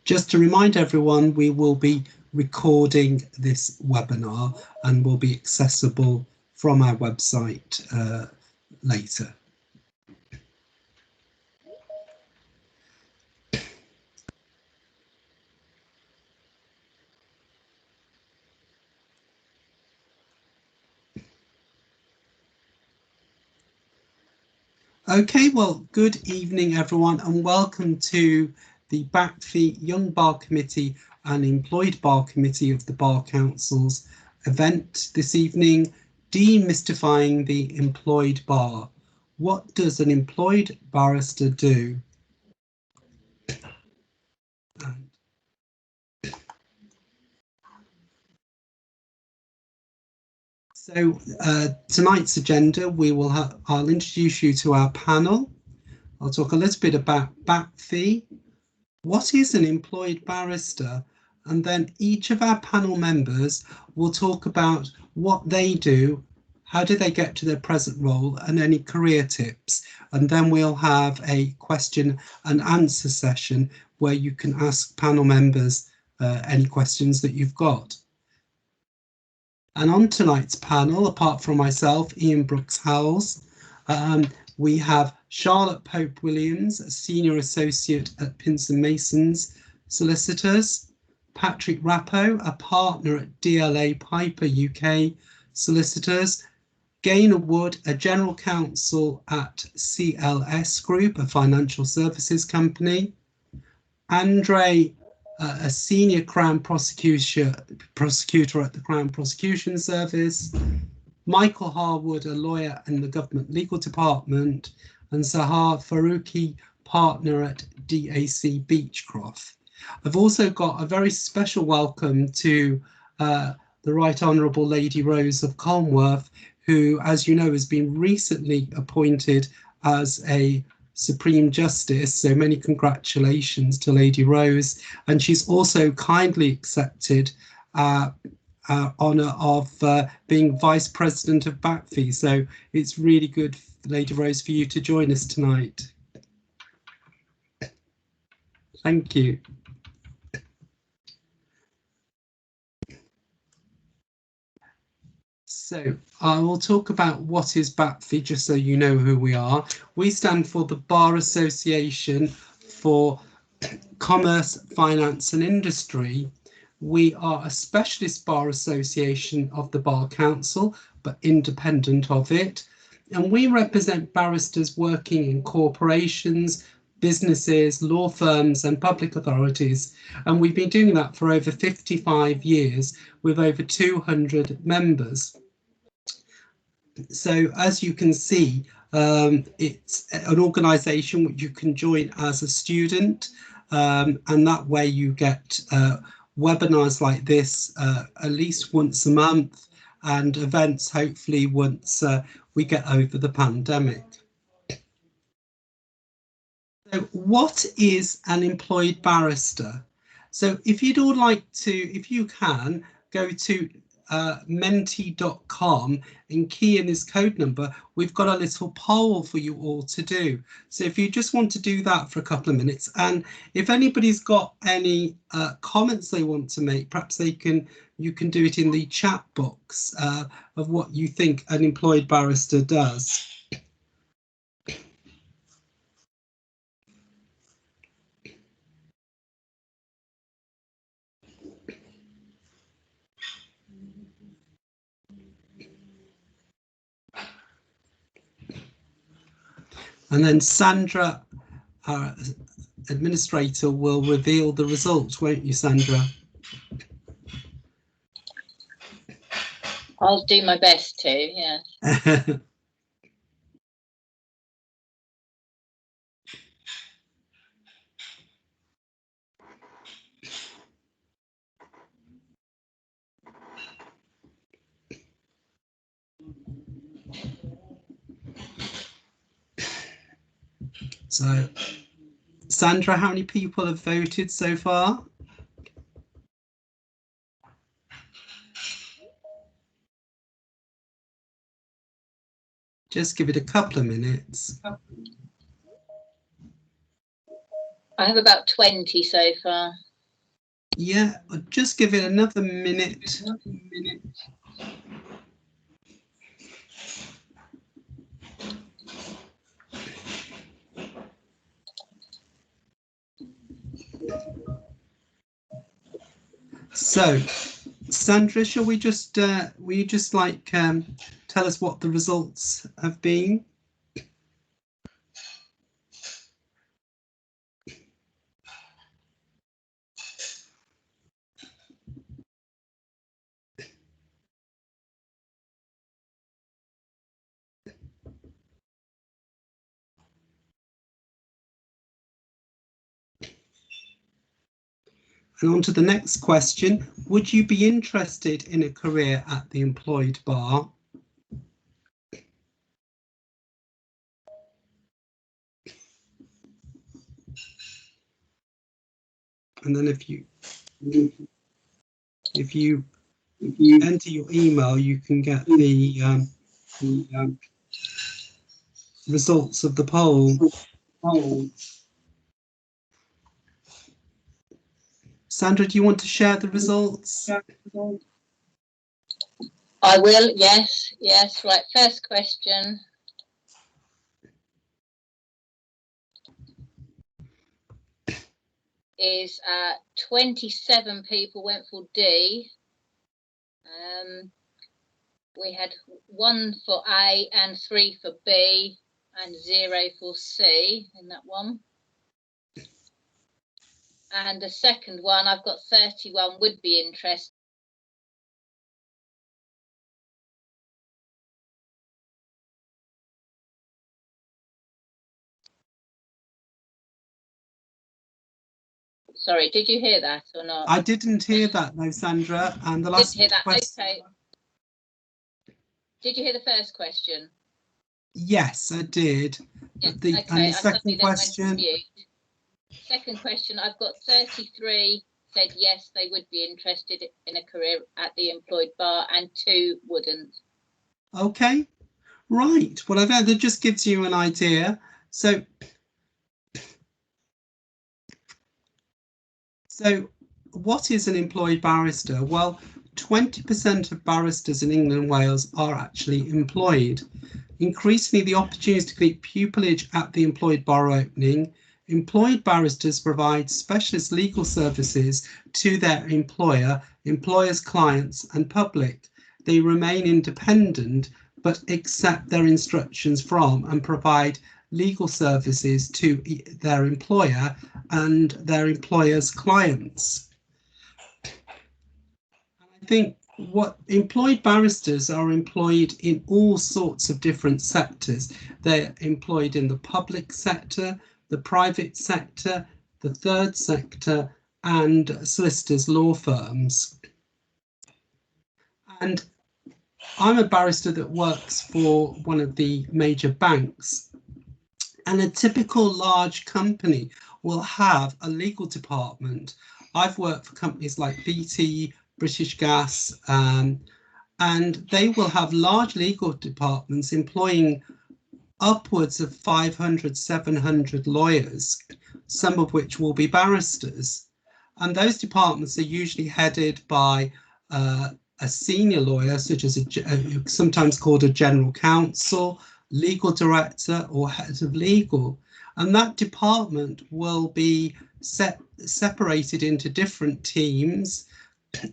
Just to remind everyone, we will be recording this webinar and will be accessible from our website later. Okay, well, good evening, everyone, and welcome to the BACFI Young Bar Committee and Employed Bar Committee of the Bar Council's event this evening, Demystifying the Employed Bar. What does an employed barrister do? So tonight's agenda, I'll introduce you to our panel. I'll talk a little bit about BACFI. What is an employed barrister? And then each of our panel members will talk about what they do, how do they get to their present role, and any career tips. And then we'll have a question and answer session where you can ask panel members any questions that you've got. And on tonight's panel, apart from myself, Ian Brooks-Howells, we have Charlotte Pope-Williams, a Senior Associate at Pinson Masons Solicitors, Patrick Rappo, a Partner at DLA Piper UK Solicitors, Gaynor Wood, a General Counsel at CLS Group, a financial services company, Andre, a Senior Crown Prosecutor at the Crown Prosecution Service, Michael Harwood, a lawyer in the Government Legal Department, and Sahar Faruqi, partner at DAC Beechcroft. I've also got a very special welcome to the Right Honourable Lady Rose of Colmworth, who, as you know, has been recently appointed as a Supreme Justice, so many congratulations to Lady Rose, and she's also kindly accepted honour of being Vice President of BACFI, so it's really good, Lady Rose, for you to join us tonight. Thank you. So I will talk about what is BACFI, just so you know who we are. We stand for the Bar Association for Commerce, Finance and Industry. We are a specialist bar association of the Bar Council, but independent of it. And we represent barristers working in corporations, businesses, law firms and public authorities. And we've been doing that for over 55 years with over 200 members. So as you can see, it's an organisation which you can join as a student, and that way you get webinars like this at least once a month, and events hopefully once we get over the pandemic. So what is an employed barrister? So if you'd all like to, if you can, go to menti.com and key in this code number, we've got a little poll for you all to do. So if you just want to do that for a couple of minutes, and if anybody's got any comments they want to make, perhaps you can do it in the chat box of what you think an employed barrister does. And then Sandra, our administrator, will reveal the results, won't you, Sandra? I'll do my best to, yeah. So, Sandra, how many people have voted so far? Just give it a couple of minutes. I have about 20 so far. Yeah, I'll just give it another minute. So, Sandra, shall we just will you just like tell us what the results have been? And on to the next question. Would you be interested in a career at the employed bar? And then if you enter your email, you can get the results of the poll. Sandra, do you want to share the results? I will, yes, yes. Right, first question. Is 27 people went for D. We had 1 for A and 3 for B and 0 for C in that one. And the second one, I've got 31 would be interested. Sorry, did you hear that or not? I didn't hear that, no, Sandra. And the last didn't hear that. question. Okay. Did you hear the first question? Yes, I did. Yeah, and the second question. Second question, I've got 33 said yes, they would be interested in a career at the employed bar, and 2 wouldn't. Okay, right. Well, that just gives you an idea. So what is an employed barrister? Well, 20% of barristers in England and Wales are actually employed. Increasingly, the opportunity to keep pupillage at the employed bar opening. Employed barristers provide specialist legal services to their employer, employers, clients and public. They remain independent but accept their instructions from and provide legal services to their employer and their employer's clients. I think what employed barristers are employed in all sorts of different sectors. They're employed in the public sector, the private sector, the third sector, and solicitors' law firms. And I'm a barrister that works for one of the major banks, and a typical large company will have a legal department. I've worked for companies like BT, British Gas, and they will have large legal departments employing upwards of 500, 700 lawyers, some of which will be barristers. And those departments are usually headed by a senior lawyer, such as sometimes called a general counsel, legal director or head of legal. And that department will be separated into different teams.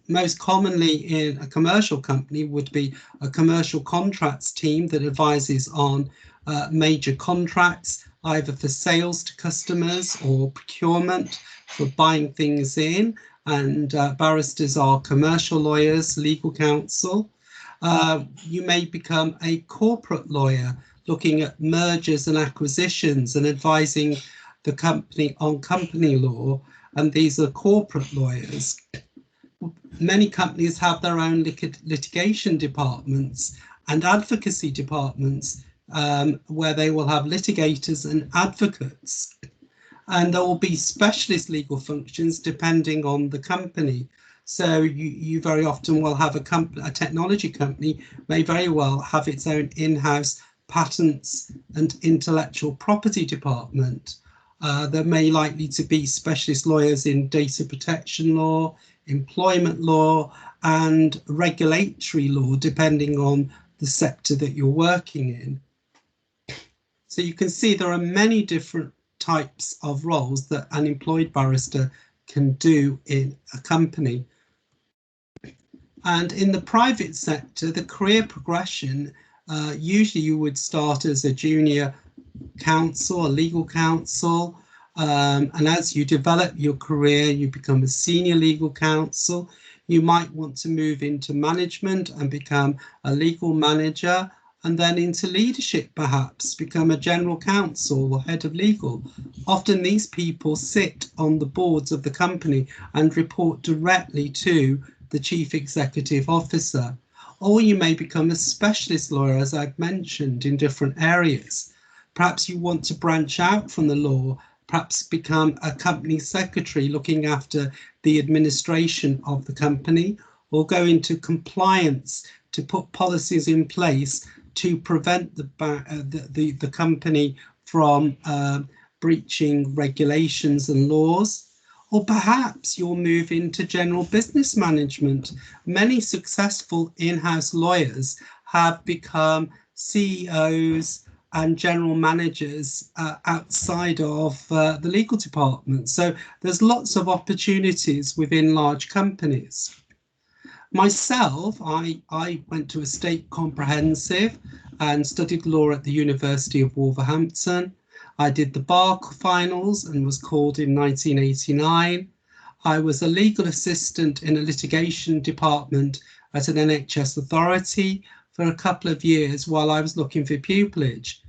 Most commonly in a commercial company would be a commercial contracts team that advises on major contracts, either for sales to customers or procurement for buying things in. And barristers are commercial lawyers, legal counsel. You may become a corporate lawyer looking at mergers and acquisitions and advising the company on company law. And these are corporate lawyers. Many companies have their own litigation departments and advocacy departments where they will have litigators and advocates. And there will be specialist legal functions depending on the company. So you very often will have a technology company may very well have its own in-house patents and intellectual property department. There may likely to be specialist lawyers in data protection law, employment law, and regulatory law, depending on the sector that you're working in. So you can see there are many different types of roles that an employed barrister can do in a company. And in the private sector, the career progression, usually you would start as a junior counsel, a legal counsel, and as you develop your career, you become a senior legal counsel. You might want to move into management and become a legal manager, and then into leadership, perhaps become a general counsel or head of legal. Often these people sit on the boards of the company and report directly to the chief executive officer. Or you may become a specialist lawyer, as I've mentioned, in different areas. Perhaps you want to branch out from the law, perhaps become a company secretary looking after the administration of the company, or go into compliance to put policies in place to prevent the company from breaching regulations and laws. Or perhaps you'll move into general business management. Many successful in-house lawyers have become CEOs and general managers outside of the legal department. So there's lots of opportunities within large companies. Myself, I went to a state comprehensive and studied law at the University of Wolverhampton. I did the bar finals and was called in 1989. I was a legal assistant in a litigation department at an NHS authority for a couple of years while I was looking for pupillage.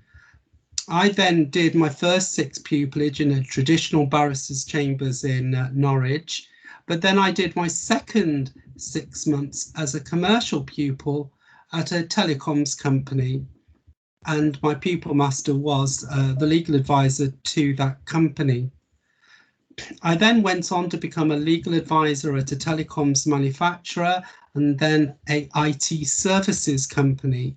I then did my first 6 pupillage in a traditional barrister's chambers in Norwich, but then I did my second 6 months as a commercial pupil at a telecoms company, and my pupil master was the legal advisor to that company. I then went on to become a legal advisor at a telecoms manufacturer and then a IT services company.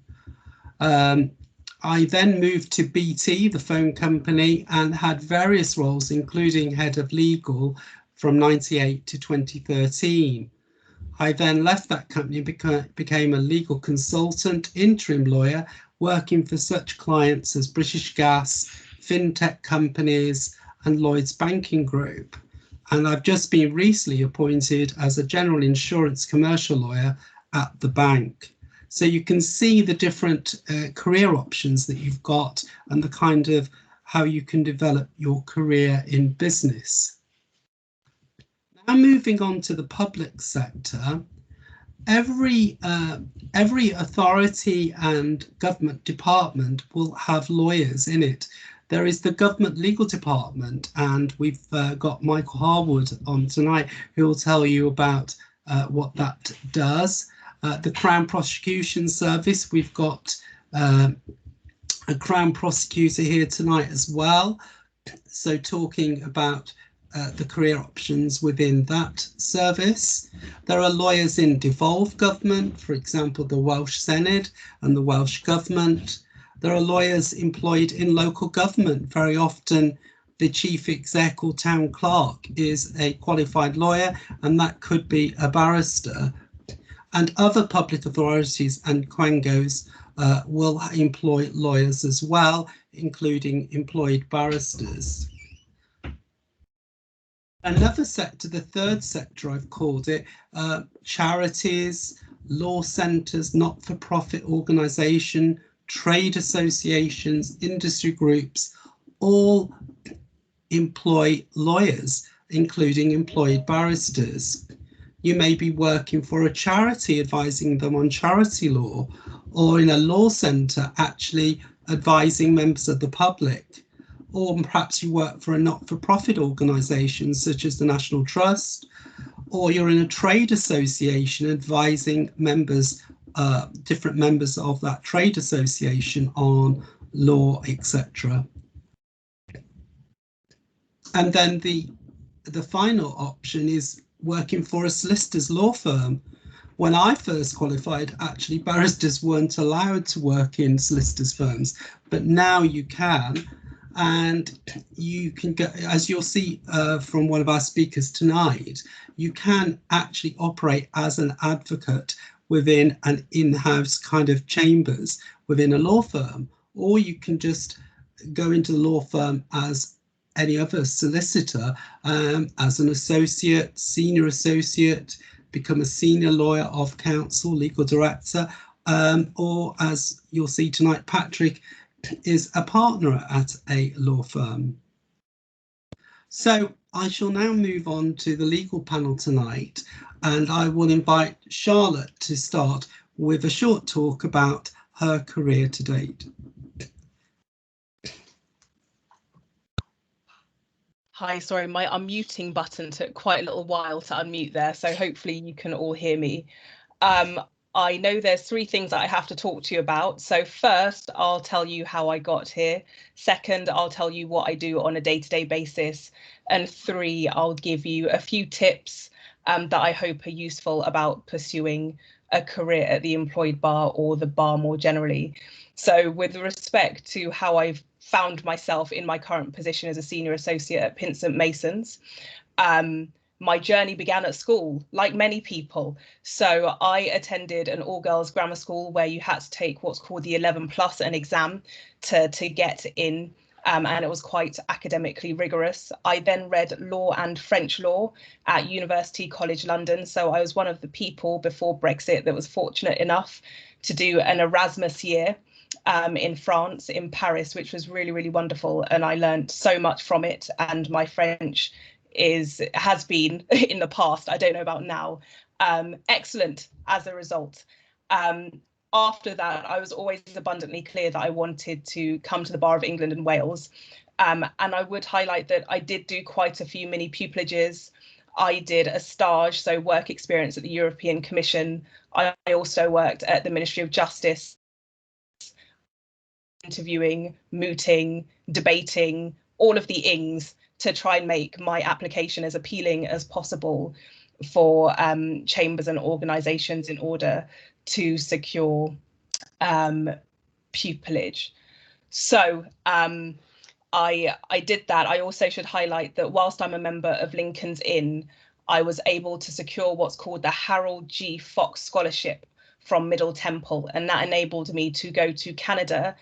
I then moved to BT, the phone company, and had various roles, including head of legal from 98 to 2013. I then left that company and became a legal consultant, interim lawyer, working for such clients as British Gas, fintech companies, and Lloyds Banking Group. And I've just been recently appointed as a general insurance commercial lawyer at the bank. So you can see the different career options that you've got and the kind of how you can develop your career in business. Now moving on to the public sector, every authority and government department will have lawyers in it. There is the government legal department, and we've got Michael Harwood on tonight who will tell you about what that does. The Crown Prosecution Service, we've got a Crown Prosecutor here tonight as well. So talking about the career options within that service. There are lawyers in devolved government, for example, the Welsh Senedd and the Welsh Government. There are lawyers employed in local government. Very often the chief exec or town clerk is a qualified lawyer, and that could be a barrister. And other public authorities and quangos will employ lawyers as well, including employed barristers. Another sector, the third sector I've called it, charities, law centres, not-for-profit organisation, trade associations, industry groups, all employ lawyers, including employed barristers. You may be working for a charity advising them on charity law, or in a law centre actually advising members of the public. Or perhaps you work for a not-for-profit organisation such as the National Trust, or you're in a trade association advising members, different members of that trade association on law, etc. And then the final option is working for a solicitor's law firm. When I first qualified, actually barristers weren't allowed to work in solicitors' firms, but now you can. And you can go, as you'll see from one of our speakers tonight, you can actually operate as an advocate within an in-house kind of chambers within a law firm, or you can just go into the law firm as any other solicitor, as an associate, senior associate, become a senior lawyer of counsel, legal director, or as you'll see tonight, Patrick is a partner at a law firm. So I shall now move on to the legal panel tonight, and I will invite Charlotte to start with a short talk about her career to date. Hi, sorry, my unmuting button took quite a little while to unmute there, so hopefully you can all hear me. I know there's 3 things that I have to talk to you about. So first, I'll tell you how I got here. Second, I'll tell you what I do on a day-to-day basis. And 3, I'll give you a few tips that I hope are useful about pursuing a career at the employed bar or the bar more generally. So with respect to how I've found myself in my current position as a senior associate at Pinsent Masons, my journey began at school, like many people. So I attended an all-girls grammar school where you had to take what's called the 11+ an exam to get in, and it was quite academically rigorous. I then read law and French law at University College London. So I was one of the people before Brexit that was fortunate enough to do an Erasmus year in France, in Paris, which was really, really wonderful. And I learned so much from it. And my French has been in the past, I don't know about now, excellent as a result. After that, I was always abundantly clear that I wanted to come to the Bar of England and Wales. And I would highlight that I did do quite a few mini pupilages. I did a stage, so work experience at the European Commission. I also worked at the Ministry of Justice, interviewing, mooting, debating, all of the ings to try and make my application as appealing as possible for chambers and organisations in order to secure pupillage. So I did that. I also should highlight that whilst I'm a member of Lincoln's Inn, I was able to secure what's called the Harold G. Fox Scholarship from Middle Temple, and that enabled me to go to Canada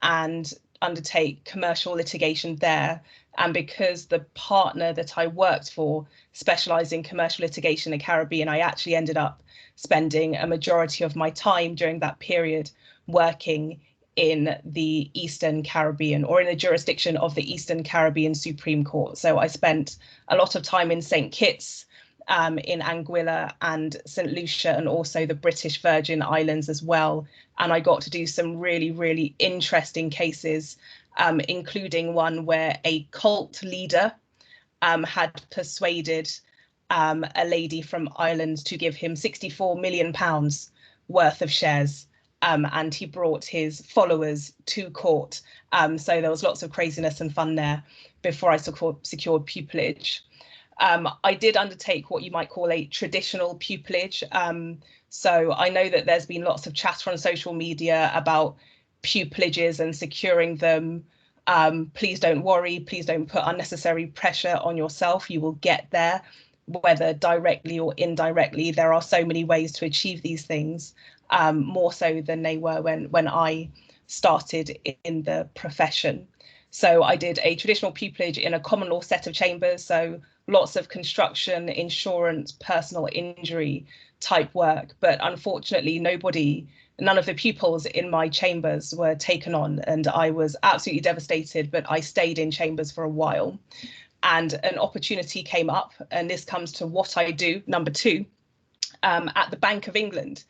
and undertake commercial litigation there. And because the partner that I worked for specialised in commercial litigation in the Caribbean, I actually ended up spending a majority of my time during that period working in the Eastern Caribbean, or in the jurisdiction of the Eastern Caribbean Supreme Court. So I spent a lot of time in St. Kitts, in Anguilla and St. Lucia, and also the British Virgin Islands as well. And I got to do some really, really interesting cases, including one where a cult leader had persuaded a lady from Ireland to give him £64 million worth of shares. And he brought his followers to court. So there was lots of craziness and fun there before I secured pupillage. I did undertake what you might call a traditional pupillage. So I know that there's been lots of chatter on social media about pupillages and securing them. Please don't worry, please don't put unnecessary pressure on yourself. You will get there, whether directly or indirectly. There are so many ways to achieve these things, more so than they were when I started in the profession. So I did a traditional pupillage in a common law set of chambers, so lots of construction, insurance, personal injury type work. But unfortunately, none of the pupils in my chambers were taken on, and I was absolutely devastated, but I stayed in chambers for a while. And an opportunity came up, and this comes to what I do, number 2, at the Bank of England.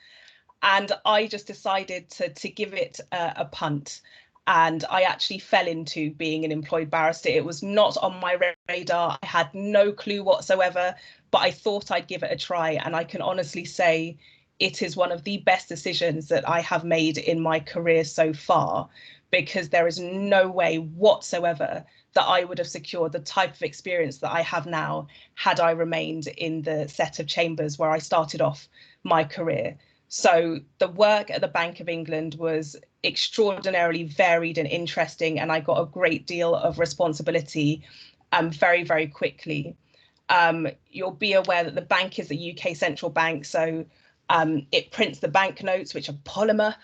And I just decided to give it a punt. And I actually fell into being an employed barrister. It was not on my radar. I had no clue whatsoever, but I thought I'd give it a try. And I can honestly say it is one of the best decisions that I have made in my career so far, because there is no way whatsoever that I would have secured the type of experience that I have now had I remained in the set of chambers where I started off my career. So the work at the Bank of England was extraordinarily varied and interesting, and I got a great deal of responsibility very, very quickly. You'll be aware that the bank is a UK central bank, so it prints the banknotes, which are polymer.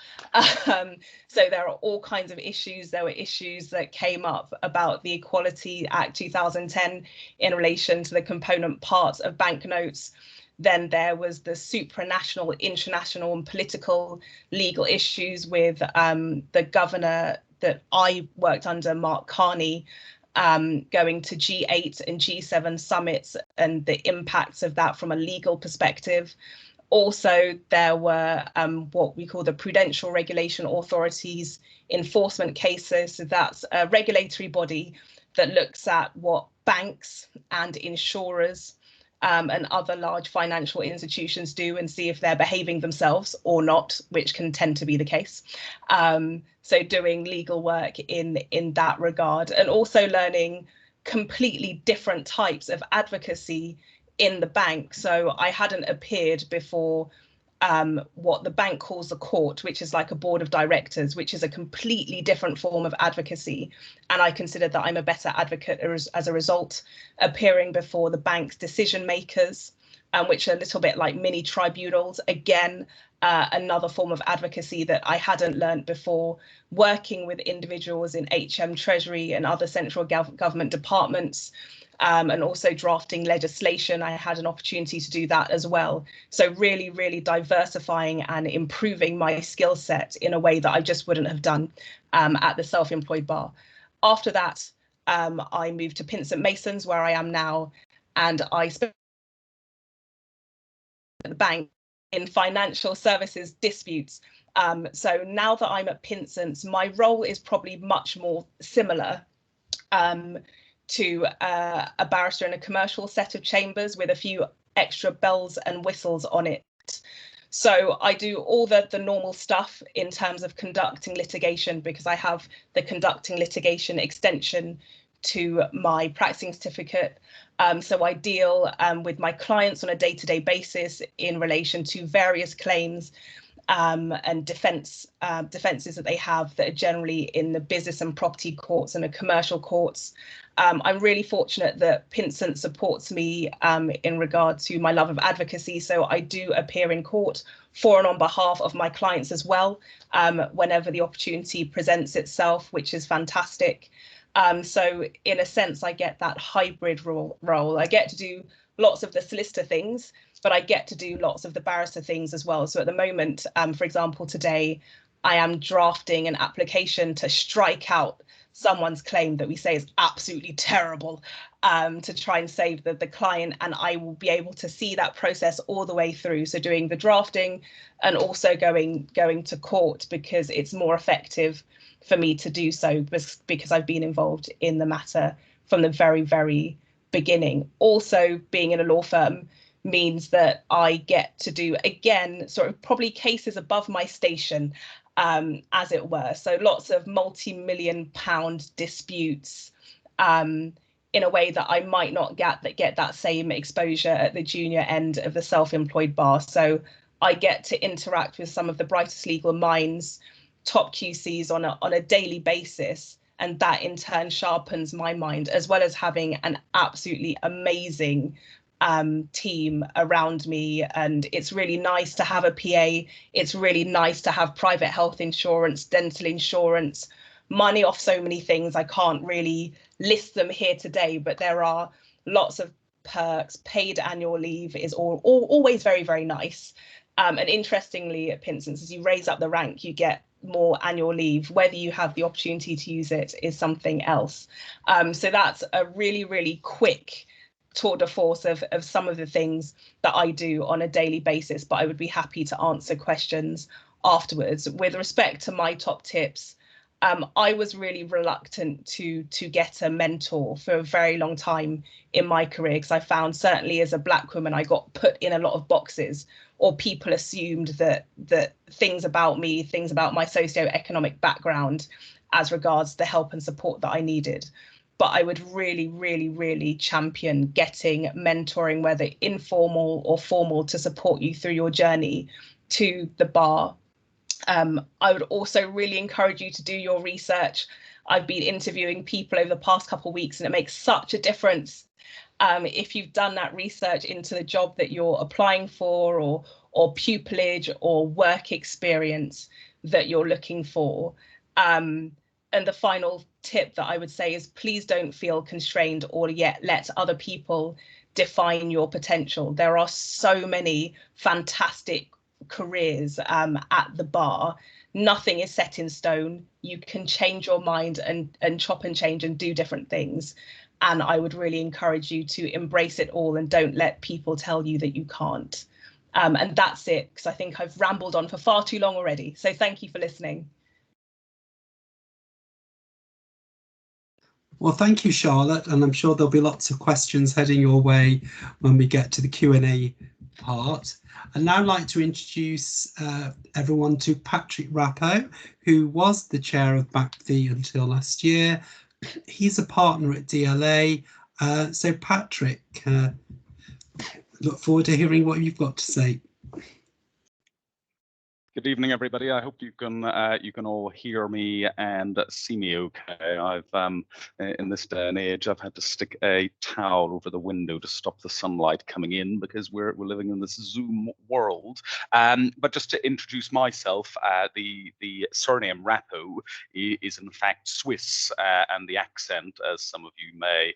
So there are all kinds of issues. There were issues that came up about the Equality Act 2010 in relation to the component parts of banknotes. Then there was the supranational, international and political legal issues with the governor that I worked under, Mark Carney, going to G8 and G7 summits and the impacts of that from a legal perspective. Also, there were what we call the Prudential Regulation Authority's enforcement cases. So that's a regulatory body that looks at what banks and insurers and other large financial institutions do and see if they're behaving themselves or not, which can tend to be the case. So doing legal work in that regard, and also learning completely different types of advocacy in the bank. So I hadn't appeared before what the bank calls the court, which is like a board of directors, which is a completely different form of advocacy. And I consider that I'm a better advocate as a result, appearing before the bank's decision makers, which are a little bit like mini tribunals. Again, another form of advocacy that I hadn't learned before, working with individuals in HM, Treasury and other central government departments, and also drafting legislation. I had an opportunity to do that as well. So really, really diversifying and improving my skill set in a way that I just wouldn't have done at the Self-Employed Bar. After that, I moved to Pinsent Masons, where I am now, and I spent at the bank in financial services disputes. So now that I'm at Pinsent's, my role is probably much more similar to a barrister in a commercial set of chambers with a few extra bells and whistles on it. So I do all the normal stuff in terms of conducting litigation, because I have the conducting litigation extension to my practicing certificate. So I deal with my clients on a day-to-day basis in relation to various claims and defences that they have that are generally in the business and property courts and the commercial courts. I'm really fortunate that Pinsent supports me in regard to my love of advocacy. So I do appear in court for and on behalf of my clients as well, whenever the opportunity presents itself, which is fantastic. So in a sense, I get that hybrid role. I get to do lots of the solicitor things, but I get to do lots of the barrister things as well. So at the moment, for example, today, I am drafting an application to strike out someone's claim that we say is absolutely terrible, to try and save the client, and I will be able to see that process all the way through. So doing the drafting and also going to court, because it's more effective for me to do so because I've been involved in the matter from the very, very beginning. Also, being in a law firm means that I get to do, again, sort of probably cases above my station, as it were. So lots of multi-million-pound disputes in a way that I might not get that same exposure at the junior end of the Self-Employed Bar. So I get to interact with some of the brightest legal minds, top QCs on a daily basis, and that in turn sharpens my mind, as well as having an absolutely amazing team around me. And it's really nice to have a PA. It's really nice to have private health insurance, dental insurance, money off so many things. I can't really list them here today, but there are lots of perks. Paid annual leave is always very, very nice. And interestingly, at Pinsent's, as you raise up the rank, you get more annual leave. Whether you have the opportunity to use it is something else. So that's a really, really quick tour de force of some of the things that I do on a daily basis, but I would be happy to answer questions afterwards. With respect to my top tips, I was really reluctant to get a mentor for a very long time in my career, because I found, certainly as a Black woman, I got put in a lot of boxes, or people assumed that things about me, things about my socioeconomic background as regards the help and support that I needed. But I would really, really, really champion getting mentoring, whether informal or formal, to support you through your journey, to the bar. I would also really encourage you to do your research. I've been interviewing people over the past couple of weeks, and it makes such a difference if you've done that research into the job that you're applying for, or pupillage or work experience that you're looking for. And the final tip that I would say is, please don't feel constrained or yet let other people define your potential. There are so many fantastic careers at the bar. Nothing is set in stone. You can change your mind and chop and change and do different things. And I would really encourage you to embrace it all and don't let people tell you that you can't. And that's it, because I think I've rambled on for far too long already. So thank you for listening. Well, thank you, Charlotte, and I'm sure there'll be lots of questions heading your way when we get to the Q&A part. I'd now like to introduce everyone to Patrick Rappo, who was the chair of BAPFI until last year. He's a partner at DLA. So Patrick, look forward to hearing what you've got to say. Good evening, everybody. I hope you can all hear me and see me okay. I've in this day and age, I've had to stick a towel over the window to stop the sunlight coming in because we're living in this Zoom world. But just to introduce myself, the surname Rappo is in fact Swiss, and the accent, as some of you may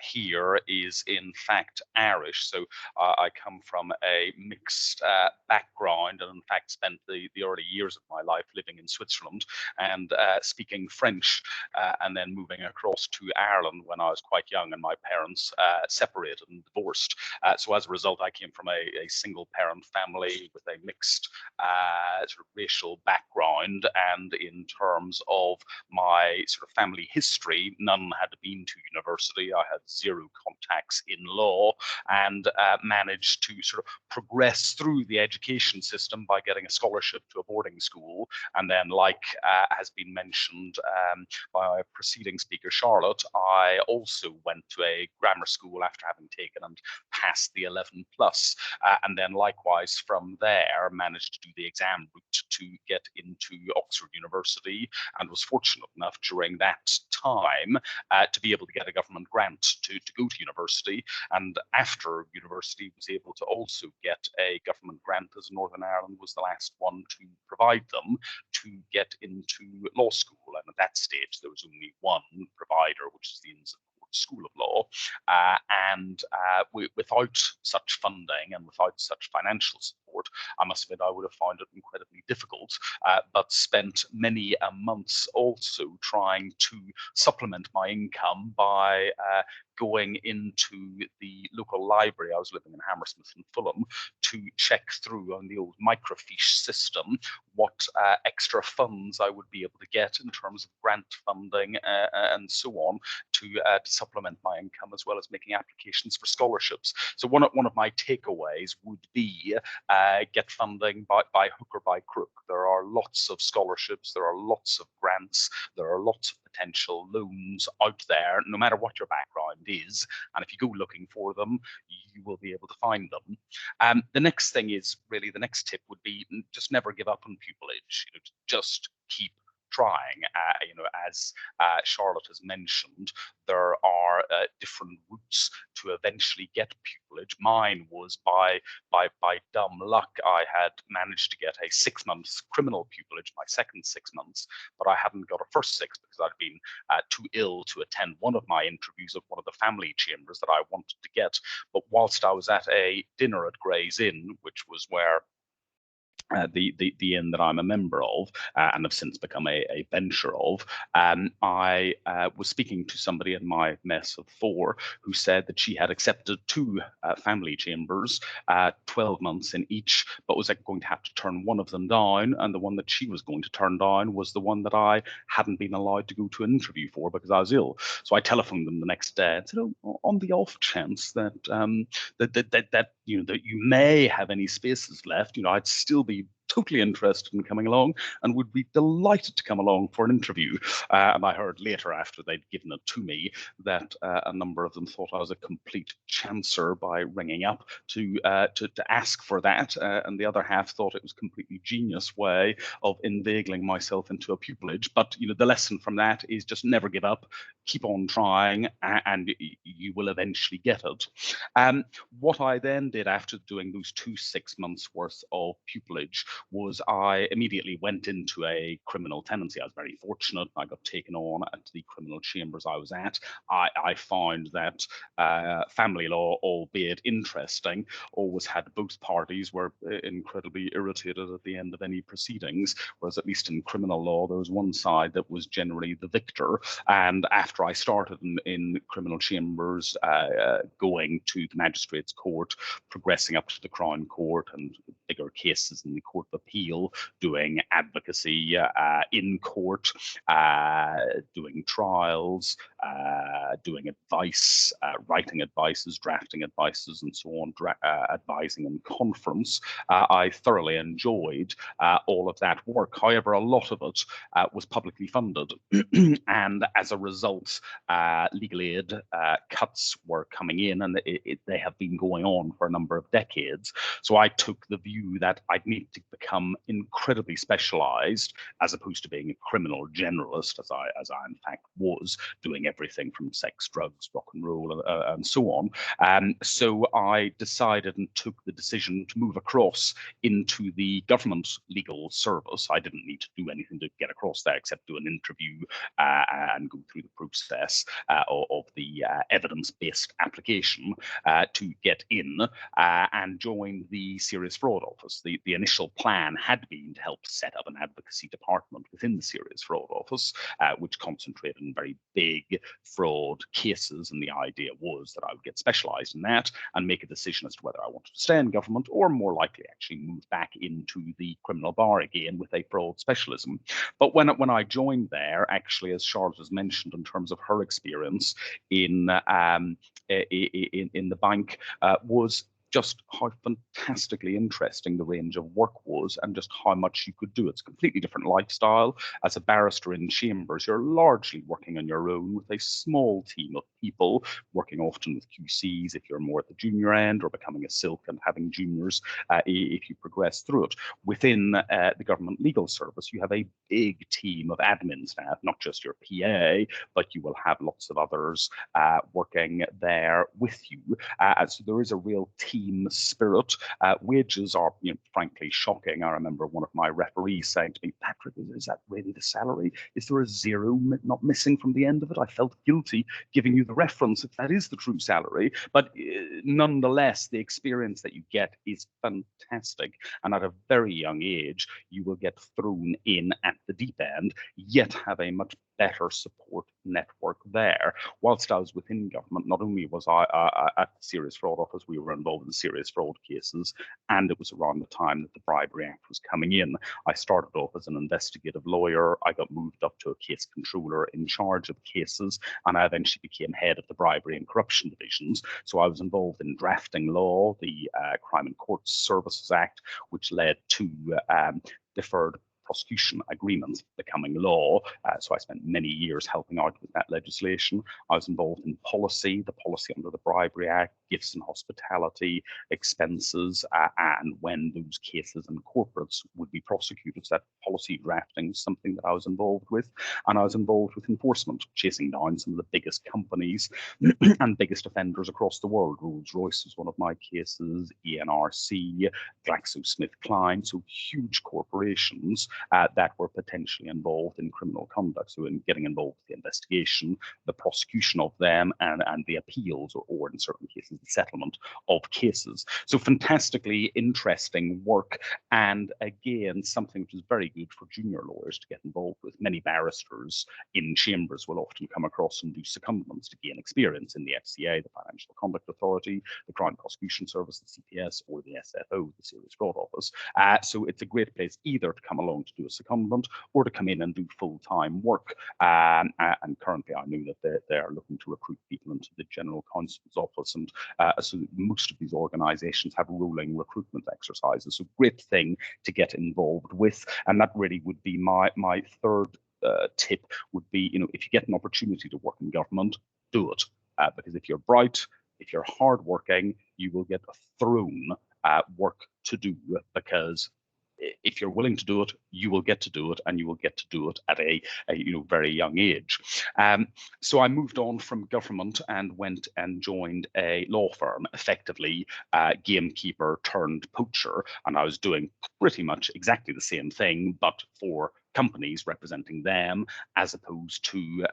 hear, is in fact Irish. So I come from a mixed background, and in fact spent the early years of my life living in Switzerland and speaking French, and then moving across to Ireland when I was quite young, and my parents separated and divorced. So as a result, I came from a single parent family with a mixed sort of racial background, and in terms of my sort of family history, none had been to university. I had zero contacts in law, and managed to sort of progress through the education system by getting a scholarship to a boarding school. And then, like has been mentioned by our preceding speaker, Charlotte, I also went to a grammar school after having taken and passed the 11 plus. And then likewise from there, managed to do the exam route to get into Oxford University, and was fortunate enough during that time to be able to get a government grant to go to university. And after university, was able to also get a government grant, as Northern Ireland was the last one to provide them, to get into law school. And at that stage, there was only one provider, which is the Inns of Court School of Law. Without such funding and without such financial support, I must admit I would have found it incredibly difficult, but spent many months also trying to supplement my income by going into the local library. I was living in Hammersmith and Fulham, to check through on the old microfiche system what extra funds I would be able to get in terms of grant funding and so on to supplement my income, as well as making applications for scholarships. So one of my takeaways would be get funding by hook or by crook. There are lots of scholarships, there are lots of grants, there are lots of potential loans out there, no matter what your background is. And if you go looking for them, you will be able to find them. The next thing is really, the next tip would be just never give up on pupillage. Just keep trying. As Charlotte has mentioned, there are different routes to eventually get pupillage. Mine was by dumb luck. I had managed to get a 6 months criminal pupillage my second 6 months, but I hadn't got a first 6 because I'd been too ill to attend one of my interviews at one of the family chambers that I wanted to get. But whilst I was at a dinner at Gray's Inn, which was where the inn that I'm a member of and have since become a venture of, I was speaking to somebody in my mess of 4 who said that she had accepted 2 family chambers, 12 months in each, but was going to have to turn one of them down, and the one that she was going to turn down was the one that I hadn't been allowed to go to an interview for because I was ill. So I telephoned them the next day and said, "Oh, on the off chance that that you may have any spaces left, I'd still be totally interested in coming along and would be delighted to come along for an interview. And I heard later, after they'd given it to me, that a number of them thought I was a complete chancer by ringing up to ask for that, and the other half thought it was a completely genius way of inveigling myself into a pupillage. But the lesson from that is just never give up, keep on trying, and you will eventually get it. What I then did after doing those 6 months worth of pupillage was I immediately went into a criminal tenancy. I was very fortunate. I got taken on at the criminal chambers I was at. I found that family law, albeit interesting, always had both parties were incredibly irritated at the end of any proceedings, whereas at least in criminal law, there was one side that was generally the victor. And after I started in criminal chambers, going to the magistrates' court, progressing up to the Crown Court and bigger cases in the Court of Appeal, doing advocacy in court, doing trials, doing advice, writing advices, drafting advices, and so on, advising in conference. I thoroughly enjoyed all of that work. However, a lot of it was publicly funded, and as a result, legal aid cuts were coming in, and they have been going on for a number of decades. So I took the view that I'd need to become incredibly specialized, as opposed to being a criminal generalist, as I in fact was, doing everything from sex, drugs, rock and roll, and so on. So I decided and took the decision to move across into the government legal service. I didn't need to do anything to get across there except do an interview and go through the process of the evidence-based application to get in and join the Serious Fraud Office. The initial plan had been to help set up an advocacy department within the Serious Fraud Office, which concentrated on very big fraud cases, and the idea was that I would get specialized in that and make a decision as to whether I wanted to stay in government or more likely actually move back into the criminal bar again with a fraud specialism. But when I joined there, actually, as Charlotte has mentioned in terms of her experience in the bank, was just how fantastically interesting the range of work was and just how much you could do. It's a completely different lifestyle. As a barrister in chambers, you're largely working on your own with a small team of people, working often with QCs if you're more at the junior end, or becoming a silk and having juniors if you progress through it. Within the government legal service, you have a big team of admin staff, not just your PA, but you will have lots of others working there with you. So there is a real team spirit. Wages are, frankly shocking. I remember one of my referees saying to me, "Patrick, is that really the salary? Is there a zero not missing from the end of it? I felt guilty giving you the reference if that is the true salary." But nonetheless, the experience that you get is fantastic. And at a very young age, you will get thrown in at the deep end, yet have a much better support network there. Whilst I was within government, not only was I at the Serious Fraud Office, we were involved in serious fraud cases, and it was around the time that the Bribery Act was coming in. I started off as an investigative lawyer. I got moved up to a case controller in charge of cases, and I eventually became head of the Bribery and Corruption divisions. So I was involved in drafting law, the Crime and Court Services Act, which led to deferred prosecution agreements becoming law. So I spent many years helping out with that legislation. I was involved in policy, the policy under the Bribery Act, gifts and hospitality, expenses, and when those cases and corporates would be prosecuted. So that policy drafting is something that I was involved with. And I was involved with enforcement, chasing down some of the biggest companies and biggest offenders across the world. Rolls-Royce was one of my cases, ENRC, GlaxoSmithKline, so huge corporations that were potentially involved in criminal conduct. So in getting involved with the investigation, the prosecution of them, and the appeals, or in certain cases, the settlement of cases. So fantastically interesting work, and again, something which is very good for junior lawyers to get involved with. Many barristers in chambers will often come across and do secondments to gain experience in the FCA, the Financial Conduct Authority, the Crown Prosecution Service, the CPS, or the SFO, the Serious Fraud Office. So it's a great place either to come along to do a secondment or to come in and do full-time work. And currently I know that they are looking to recruit people into the General Counsel's office, and so most of these organisations have rolling recruitment exercises. So great thing to get involved with, and that really would be my third tip would be, if you get an opportunity to work in government, do it. Because if you're bright, if you're hardworking, you will get thrown work to do, because if you're willing to do it, you will get to do it, and you will get to do it at a very young age. So I moved on from government and went and joined a law firm, effectively gamekeeper turned poacher, and I was doing pretty much exactly the same thing, but for companies, representing them, as opposed to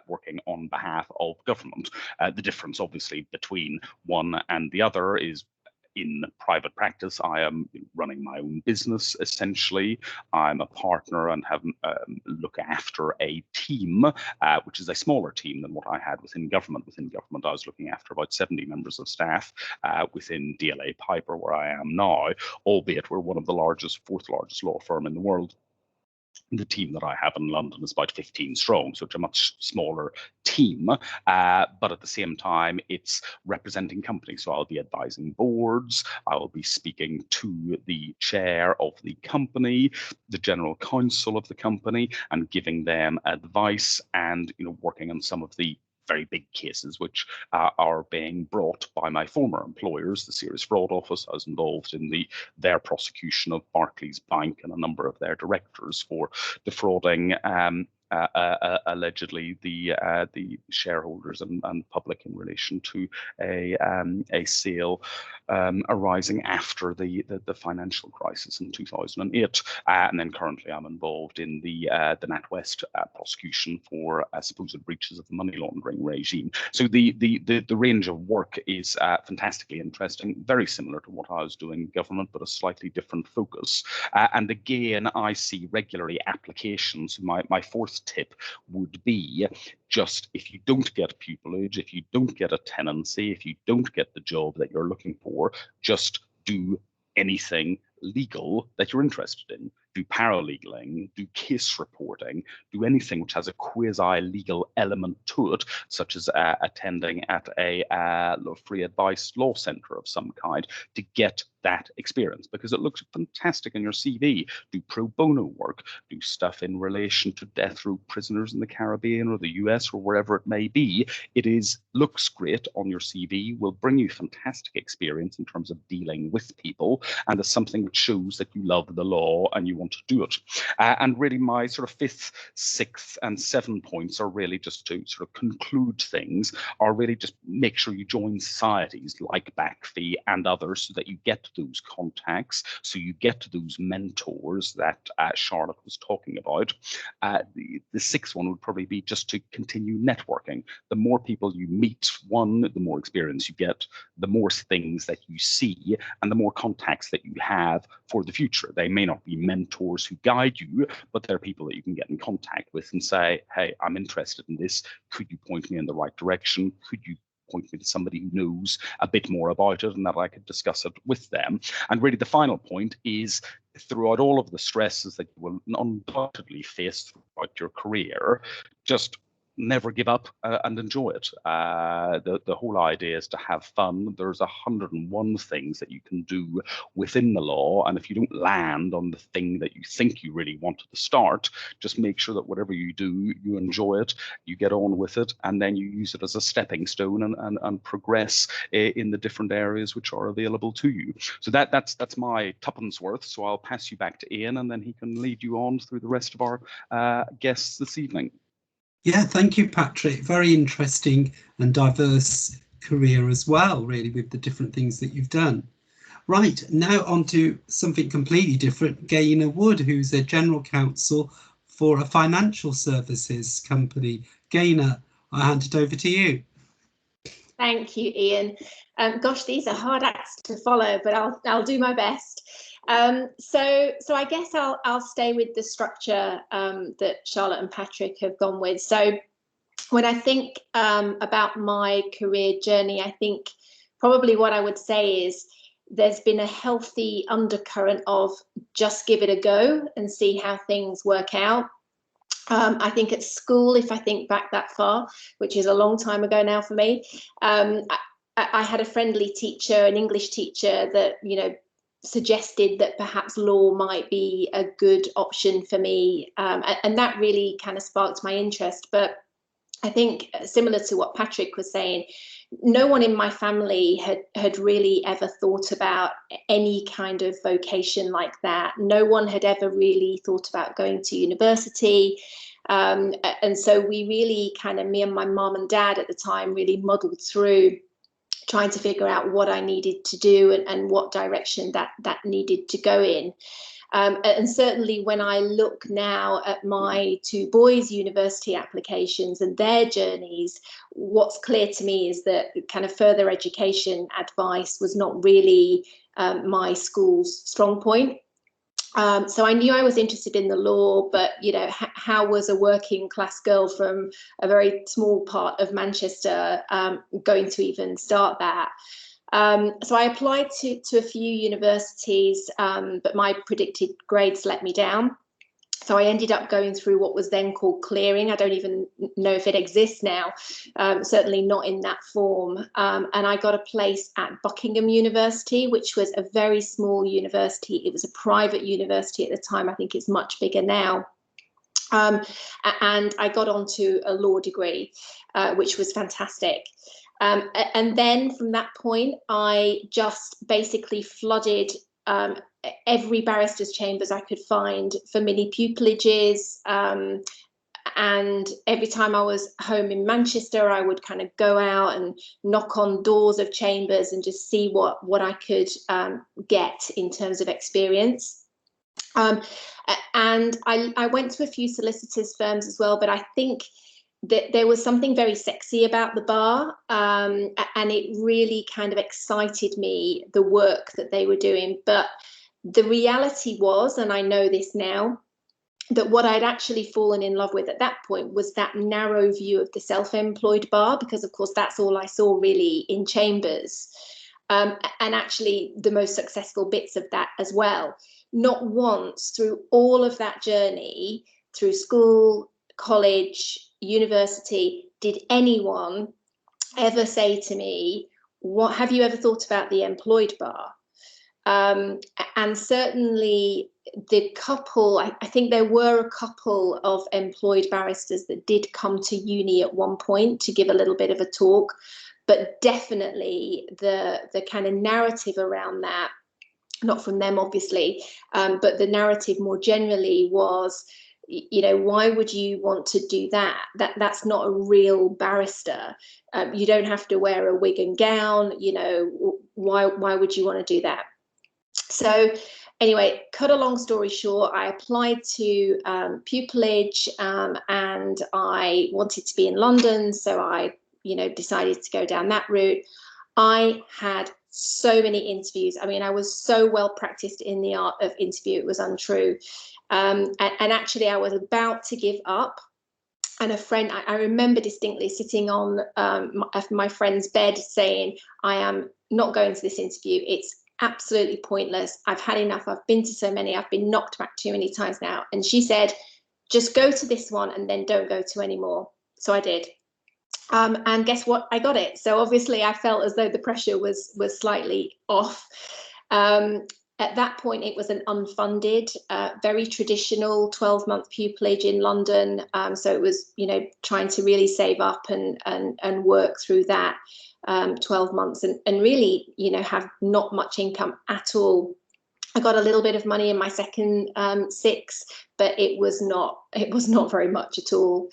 working on behalf of government. The difference, obviously, between one and the other is, in private practice, I am running my own business, essentially. I'm a partner and have look after a team, which is a smaller team than what I had within government. Within government, I was looking after about 70 members of staff. Within DLA Piper, where I am now, albeit we're one of the fourth largest law firm in the world, the team that I have in London is about 15 strong, so it's a much smaller team, but at the same time, it's representing companies. So I'll be advising boards, I will be speaking to the chair of the company, the general counsel of the company, and giving them advice, and working on some of the very big cases which are being brought by my former employers, the Serious Fraud Office. I was involved in their prosecution of Barclays Bank and a number of their directors for defrauding allegedly the shareholders and public in relation to a sale arising after the financial crisis in 2008. And then currently I'm involved in the NatWest prosecution for supposed breaches of the money laundering regime. So the range of work is fantastically interesting, very similar to what I was doing in government, but a slightly different focus. And again, I see regularly applications. My fourth tip would be, just if you don't get pupillage, if you don't get a tenancy, if you don't get the job that you're looking for, just do anything legal that you're interested in. Do paralegaling, do case reporting, do anything which has a quasi-legal element to it, such as attending at a free advice law centre of some kind, to get that experience, because it looks fantastic in your CV. Do pro bono work, do stuff in relation to death row prisoners in the Caribbean or the US or wherever it may be. Looks great on your CV, will bring you fantastic experience in terms of dealing with people, and is something which shows that you love the law and you want to do it. And really my sort of 5th, 6th and 7 points are really just to sort of conclude things, are really just make sure you join societies like BACFI and others, so that you get those contacts, so you get those mentors that Charlotte was talking about. The 6th one would probably be just to continue networking. The more people you meet, the more experience you get, the more things that you see, and the more contacts that you have for the future. They may not be mentors who guide you, but they're people that you can get in contact with and say, hey, I'm interested in this. Could you point me in the right direction? Could you point me to somebody who knows a bit more about it, and that I could discuss it with them? And really the final point is, throughout all of the stresses that you will undoubtedly face throughout your career, just never give up and enjoy it. The whole idea is to have fun. There's 101 things that you can do within the law, and if you don't land on the thing that you think you really want at the start, just make sure that whatever you do, you enjoy it, you get on with it, and then you use it as a stepping stone and progress in the different areas which are available to you. So that's my tuppence worth. So I'll pass you back to Ian, and then he can lead you on through the rest of our guests this evening. Yeah, thank you, Patrick. Very interesting and diverse career as well, really, with the different things that you've done. Right, now on to something completely different. Gaynor Wood, who's a general counsel for a financial services company. Gaynor, I hand it over to you. Thank you, Ian. Gosh, these are hard acts to follow, but I'll do my best. So I guess I'll stay with the structure that Charlotte and Patrick have gone with. So when I think about my career journey, I think probably what I would say is there's been a healthy undercurrent of just give it a go and see how things work out. I think at school, if I think back that far, which is a long time ago now for me, I had a friendly teacher, an English teacher, that, you know, suggested that perhaps law might be a good option for me, and that really kind of sparked my interest. But I think, similar to what Patrick was saying, no one in my family had really ever thought about any kind of vocation like that. No one had ever really thought about going to university. And so we really kind of, me and my mum and dad at the time, really muddled through trying to figure out what I needed to do and what direction that needed to go in. And certainly when I look now at my two boys' university applications and their journeys, what's clear to me is that kind of further education advice was not really my school's strong point. So I knew I was interested in the law, but, you know, how was a working class girl from a very small part of Manchester going to even start that? So I applied to a few universities, but my predicted grades let me down. So I ended up going through what was then called clearing. I don't even know if it exists now, certainly not in that form. And I got a place at Buckingham University, which was a very small university. It was a private university at the time. I think it's much bigger now. And I got onto a law degree, which was fantastic. And then from that point, I just basically flooded every barrister's chambers I could find for mini pupilages. And every time I was home in Manchester, I would kind of go out and knock on doors of chambers and just see what I could get in terms of experience. And I went to a few solicitors' firms as well, but I think that there was something very sexy about the bar, and it really kind of excited me, the work that they were doing. But the reality was, and I know this now, that what I'd actually fallen in love with at that point was that narrow view of the self-employed bar, because of course that's all I saw really in chambers, and actually the most successful bits of that as well. Not once through all of that journey, through school, college, university, did anyone ever say to me, "What have you ever thought about the employed bar?" And certainly the couple, I think there were a couple of employed barristers that did come to uni at one point to give a little bit of a talk, but definitely the kind of narrative around that, not from them obviously, but the narrative more generally was, you know, why would you want to do that? That's not a real barrister. You don't have to wear a wig and gown. You know, why would you want to do that? So anyway, cut a long story short, I applied to pupillage, and I wanted to be in London, so I, you know, decided to go down that route. I had so many interviews. I mean, I was so well practiced in the art of interview, it was untrue. And actually I was about to give up, and a friend, I remember distinctly sitting on my friend's bed saying, "I am not going to this interview. It's absolutely pointless. I've had enough. I've been to so many. I've been knocked back too many times now." And she said, "Just go to this one and then don't go to any more." So I did. And guess what? I got it. So obviously I felt as though the pressure was slightly off. At that point, it was an unfunded, very traditional 12-month pupillage in London. So it was, you know, trying to really save up and work through that 12 months and really, you know, have not much income at all. I got a little bit of money in my second 6, but it was not very much at all.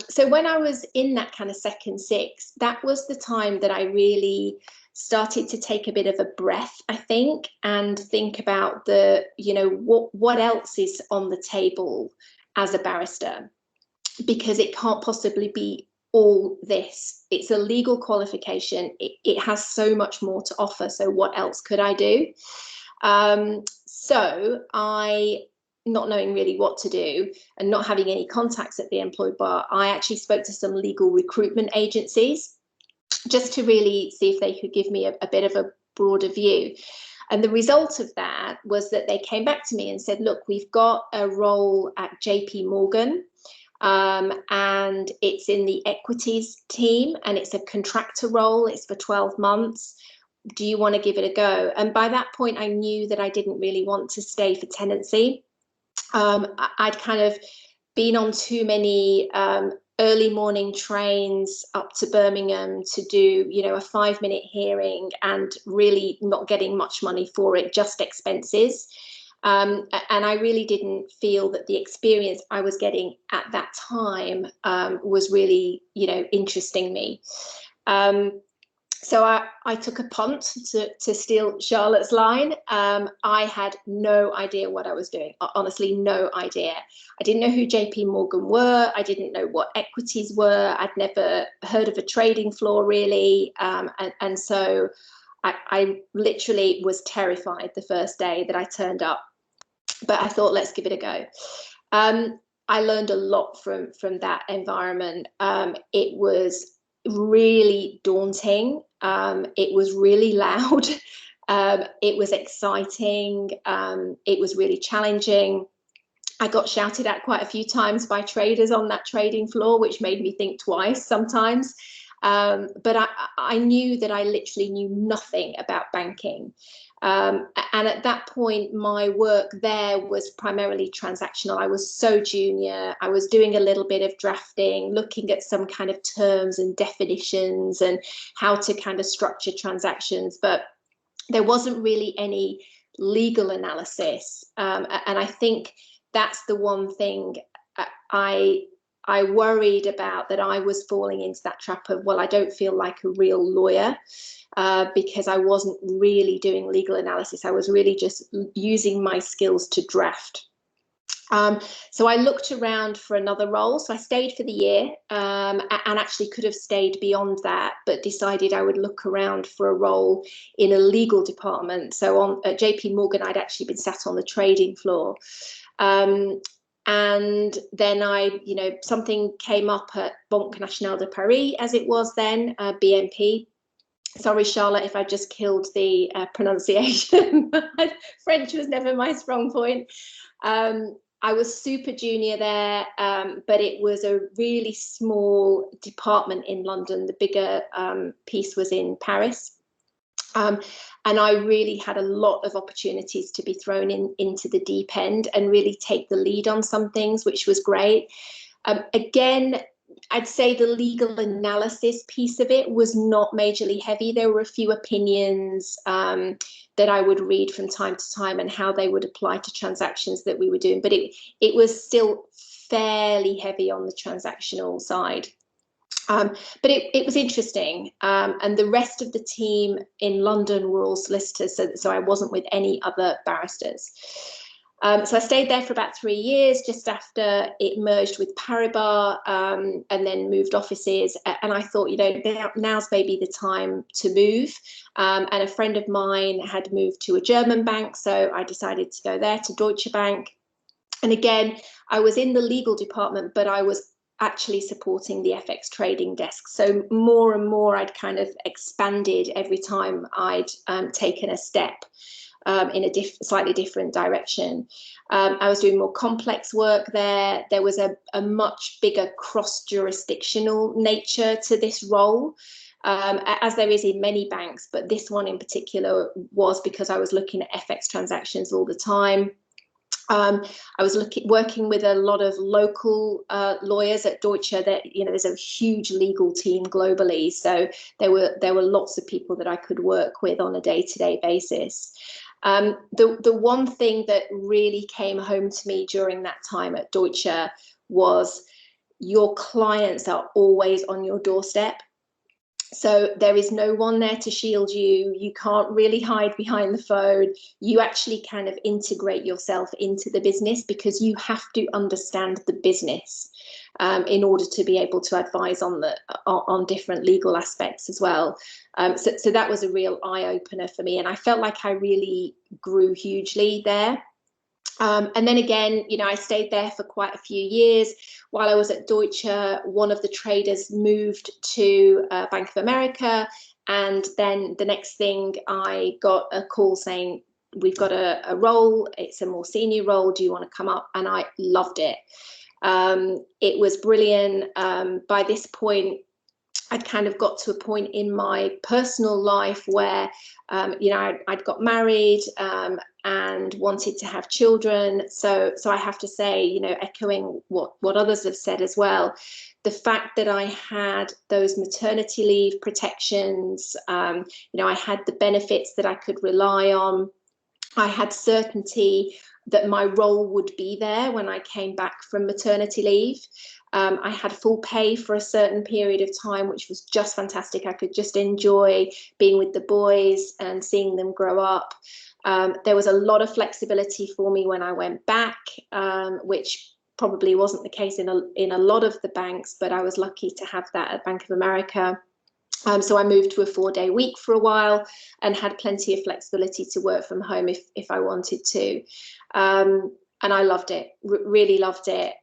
So when I was in that kind of second 6, that was the time that I really started to take a bit of a breath, I think, and think about the, you know, what else is on the table as a barrister, because it can't possibly be all this. It's a legal qualification. It has so much more to offer. So what else could I do? So I, not knowing really what to do and not having any contacts at the employed bar, I actually spoke to some legal recruitment agencies just to really see if they could give me a bit of broader view. And the result of that was that they came back to me and said, look, we've got a role at JP Morgan, and it's in the equities team, and it's a contractor role. It's for 12 months. Do you want to give it a go? And by that point, I knew that I didn't really want to stay for tenancy. I'd kind of been on too many early morning trains up to Birmingham to do, you know, a 5-minute hearing and really not getting much money for it, just expenses. And I really didn't feel that the experience I was getting at that time was really, you know, interesting me. So I took a punt to steal Charlotte's line. I had no idea what I was doing. Honestly, no idea. I didn't know who JP Morgan were. I didn't know what equities were. I'd never heard of a trading floor really. And so I literally was terrified the first day that I turned up. But I thought, let's give it a go. I learned a lot from that environment. It was really daunting. It was really loud. It was exciting. It was really challenging. I got shouted at quite a few times by traders on that trading floor, which made me think twice sometimes. But I knew that I literally knew nothing about banking. And at that point, my work there was primarily transactional. I was so junior. I was doing a little bit of drafting, looking at some kind of terms and definitions and how to kind of structure transactions. But there wasn't really any legal analysis. And I think that's the one thing I worried about, that I was falling into that trap of, well, I don't feel like a real lawyer. Because I wasn't really doing legal analysis. I was really just using my skills to draft. So I looked around for another role. So I stayed for the year and actually could have stayed beyond that, but decided I would look around for a role in a legal department. So at JP Morgan, I'd actually been sat on the trading floor. And then something came up at Banque Nationale de Paris, as it was then, BNP. Sorry, Charlotte, if I just killed the pronunciation. French was never my strong point. I was super junior there, but it was a really small department in London. The bigger piece was in Paris. And I really had a lot of opportunities to be thrown into the deep end and really take the lead on some things, which was great. Again, I'd say the legal analysis piece of it was not majorly heavy. There were a few opinions that I would read from time to time and how they would apply to transactions that we were doing. But it was still fairly heavy on the transactional side. But it was interesting. And the rest of the team in London were all solicitors, so I wasn't with any other barristers. So I stayed there for about 3 years, just after it merged with Paribas, and then moved offices. And I thought, you know, now's maybe the time to move. And a friend of mine had moved to a German bank, so I decided to go there, to Deutsche Bank. And again, I was in the legal department, but I was actually supporting the FX trading desk. So more and more, I'd kind of expanded every time I'd taken a step in a slightly different direction. I was doing more complex work there. There was a much bigger cross-jurisdictional nature to this role, as there is in many banks, but this one in particular was because I was looking at FX transactions all the time. I was working with a lot of local lawyers at Deutsche. That, you know, there's a huge legal team globally, so there were lots of people that I could work with on a day-to-day basis. The one thing that really came home to me during that time at Deutsche was your clients are always on your doorstep. So there is no one there to shield you. You can't really hide behind the phone. You actually kind of integrate yourself into the business because you have to understand the business in order to be able to advise on different legal aspects as well. So that was a real eye-opener for me, and I felt like I really grew hugely there. And then again, you know, I stayed there for quite a few years. While I was at Deutsche, one of the traders moved to Bank of America, And then the next thing, I got a call saying, we've got a role, it's a more senior role, do you want to come up? And I loved it. It was brilliant. By this point, I'd kind of got to a point in my personal life where, you know, I'd got married and wanted to have children. So I have to say, you know, echoing what others have said as well, the fact that I had those maternity leave protections, you know, I had the benefits that I could rely on. I had certainty that my role would be there when I came back from maternity leave. I had full pay for a certain period of time, which was just fantastic. I could just enjoy being with the boys and seeing them grow up. There was a lot of flexibility for me when I went back, which probably wasn't the case in a lot of the banks, but I was lucky to have that at Bank of America. So I moved to a 4-day week for a while and had plenty of flexibility to work from home if I wanted to. And I loved it, really loved it.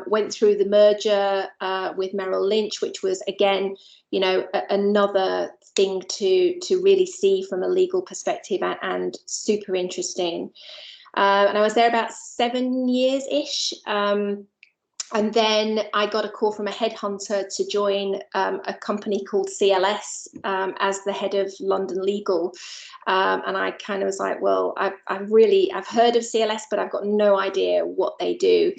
Went through the merger with Merrill Lynch, which was, again, you know, another thing to really see from a legal perspective, and super interesting. And I was there about 7 years-ish. And then I got a call from a headhunter to join a company called CLS as the head of London Legal. And I kind of was like, well, I've heard of CLS, but I've got no idea what they do.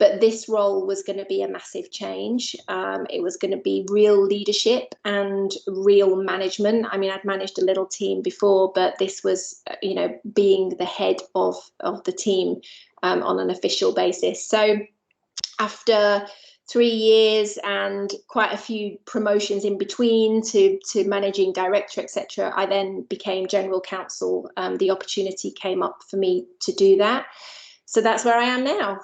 But this role was going to be a massive change. It was going to be real leadership and real management. I mean, I'd managed a little team before, but this was, you know, being the head of the team on an official basis. So after 3 years and quite a few promotions in between to managing director, etc., I then became general counsel. The opportunity came up for me to do that. So that's where I am now.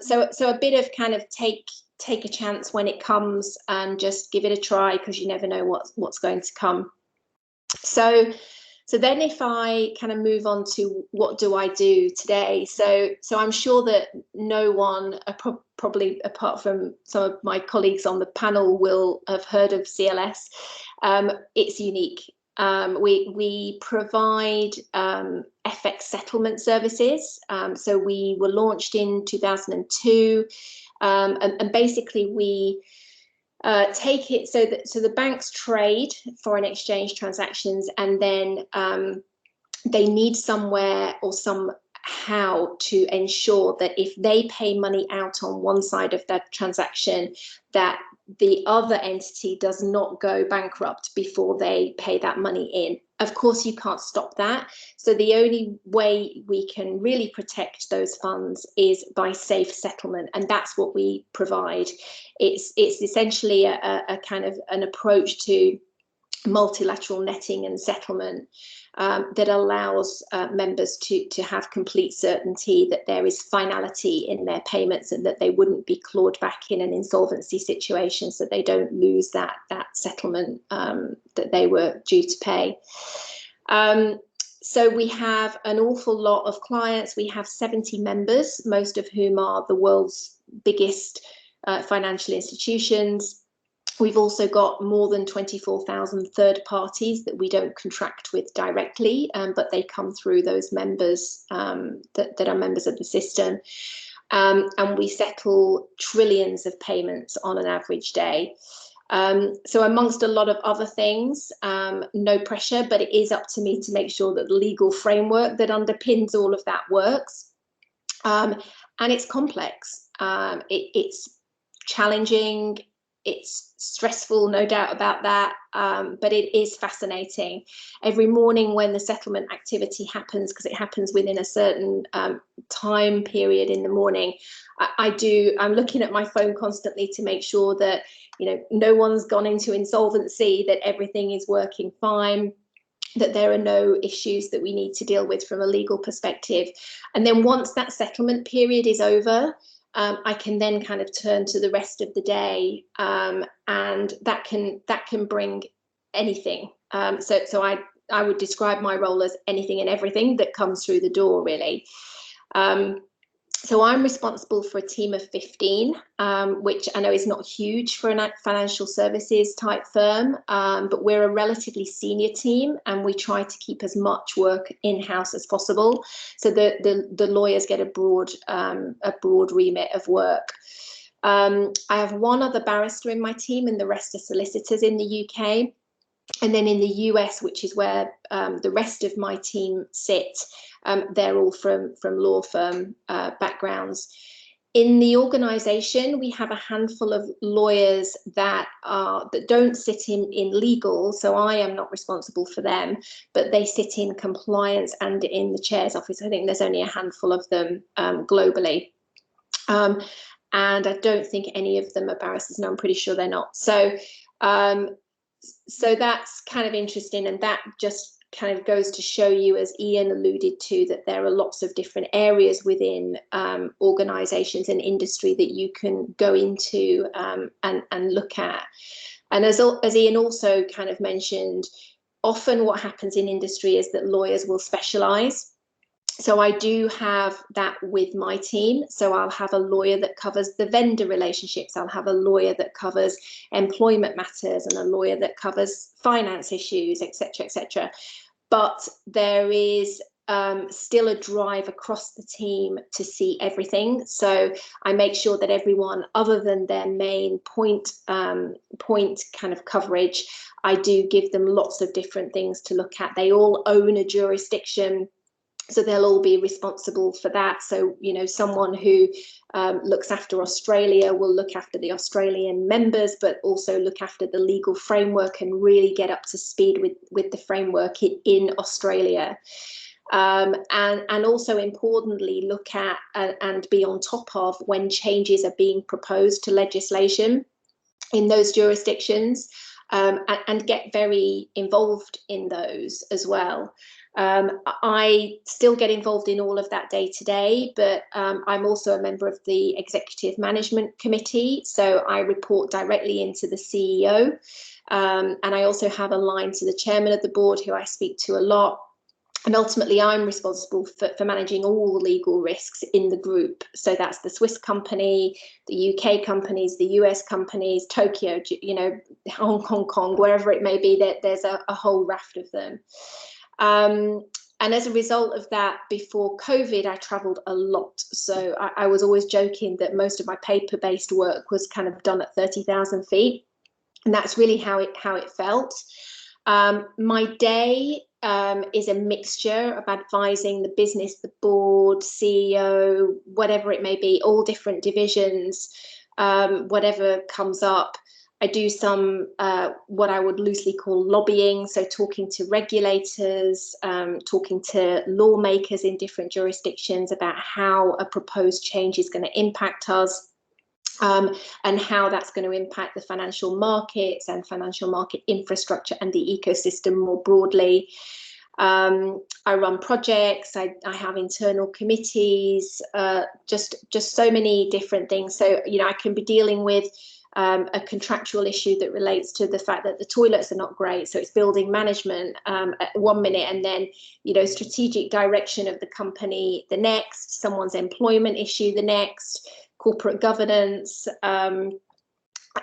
So a bit of kind of take a chance when it comes and just give it a try, because you never know what's going to come. So then if I kind of move on to what do I do today? So I'm sure that no one, probably apart from some of my colleagues on the panel, will have heard of CLS. It's unique. We provide FX settlement services. So we were launched in 2002, and basically we take it so the banks trade foreign exchange transactions, and then they need somewhere or somehow to ensure that if they pay money out on one side of that transaction, that the other entity does not go bankrupt before they pay that money in. Of course, you can't stop that. So the only way we can really protect those funds is by safe settlement, and that's what we provide. It's essentially a kind of an approach to multilateral netting and settlement that allows members to have complete certainty that there is finality in their payments and that they wouldn't be clawed back in an insolvency situation, so they don't lose that settlement that they were due to pay. So we have an awful lot of clients. We have 70 members, most of whom are the world's biggest financial institutions. We've also got more than 24,000 third parties that we don't contract with directly, but they come through those members that are members of the system. And we settle trillions of payments on an average day. So amongst a lot of other things, no pressure, but it is up to me to make sure that the legal framework that underpins all of that works. And it's complex. It's challenging. It's stressful, no doubt about that, but it is fascinating. Every morning when the settlement activity happens, because it happens within a certain time period in the morning, I'm looking at my phone constantly to make sure that, you know, no one's gone into insolvency, that everything is working fine, that there are no issues that we need to deal with from a legal perspective. And then once that settlement period is over, I can then kind of turn to the rest of the day, and that can bring anything. So I would describe my role as anything and everything that comes through the door, really. So I'm responsible for a team of 15, which I know is not huge for a financial services type firm, but we're a relatively senior team and we try to keep as much work in-house as possible. So the lawyers get a broad remit of work. I have one other barrister in my team and the rest are solicitors in the UK. And then in the US, which is where the rest of my team sit, they're all from law firm backgrounds. In the organisation, we have a handful of lawyers that don't sit in legal, so I am not responsible for them, but they sit in compliance and in the chair's office. I think there's only a handful of them globally. And I don't think any of them are barristers, no, I'm pretty sure they're not. So that's kind of interesting, and that just kind of goes to show you, as Ian alluded to, that there are lots of different areas within organisations and industry that you can go into and look at. And as Ian also kind of mentioned, often what happens in industry is that lawyers will specialise. So I do have that with my team. So I'll have a lawyer that covers the vendor relationships. I'll have a lawyer that covers employment matters and a lawyer that covers finance issues, etc., etc. But there is still a drive across the team to see everything. So I make sure that everyone, other than their main point kind of coverage, I do give them lots of different things to look at. They all own a jurisdiction, so they'll all be responsible for that. So, you know, someone who looks after Australia will look after the Australian members, but also look after the legal framework and really get up to speed with the framework in Australia. And also importantly, look at and be on top of when changes are being proposed to legislation in those jurisdictions, and get very involved in those as well. I still get involved in all of that day to day, but I'm also a member of the Executive Management Committee, so I report directly into the CEO, and I also have a line to the chairman of the board, who I speak to a lot. And ultimately, I'm responsible for managing all the legal risks in the group. So that's the Swiss company, the UK companies, the US companies, Tokyo, you know, Hong Kong, wherever it may be, that there's a whole raft of them. And as a result of that, before COVID, I traveled a lot. So I was always joking that most of my paper-based work was kind of done at 30,000 feet. And that's really how it felt. My day is a mixture of advising the business, the board, CEO, whatever it may be, all different divisions, whatever comes up. I do some what I would loosely call lobbying, so talking to regulators, talking to lawmakers in different jurisdictions about how a proposed change is going to impact us, and how that's going to impact the financial markets and financial market infrastructure and the ecosystem more broadly. I run projects, I have internal committees, just so many different things. So, you know, I can be dealing with a contractual issue that relates to the fact that the toilets are not great. So it's building management at 1 minute, and then, you know, strategic direction of the company the next, someone's employment issue the next, corporate governance, and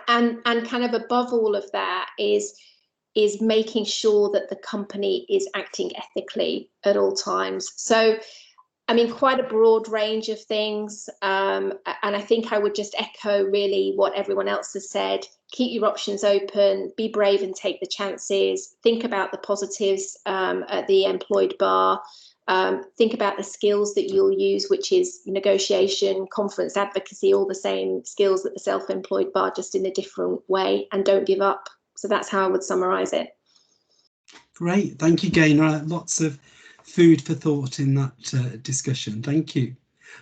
kind of above all of that is making sure that the company is acting ethically at all times. So, I mean, quite a broad range of things. And I think I would just echo really what everyone else has said. Keep your options open, be brave and take the chances. Think about the positives at the employed bar. Think about the skills that you'll use, which is negotiation, conference advocacy, all the same skills that the self-employed bar, just in a different way, and don't give up. So that's how I would summarise it. Great, thank you, Gaynor. Lots of food for thought in that discussion. Thank you.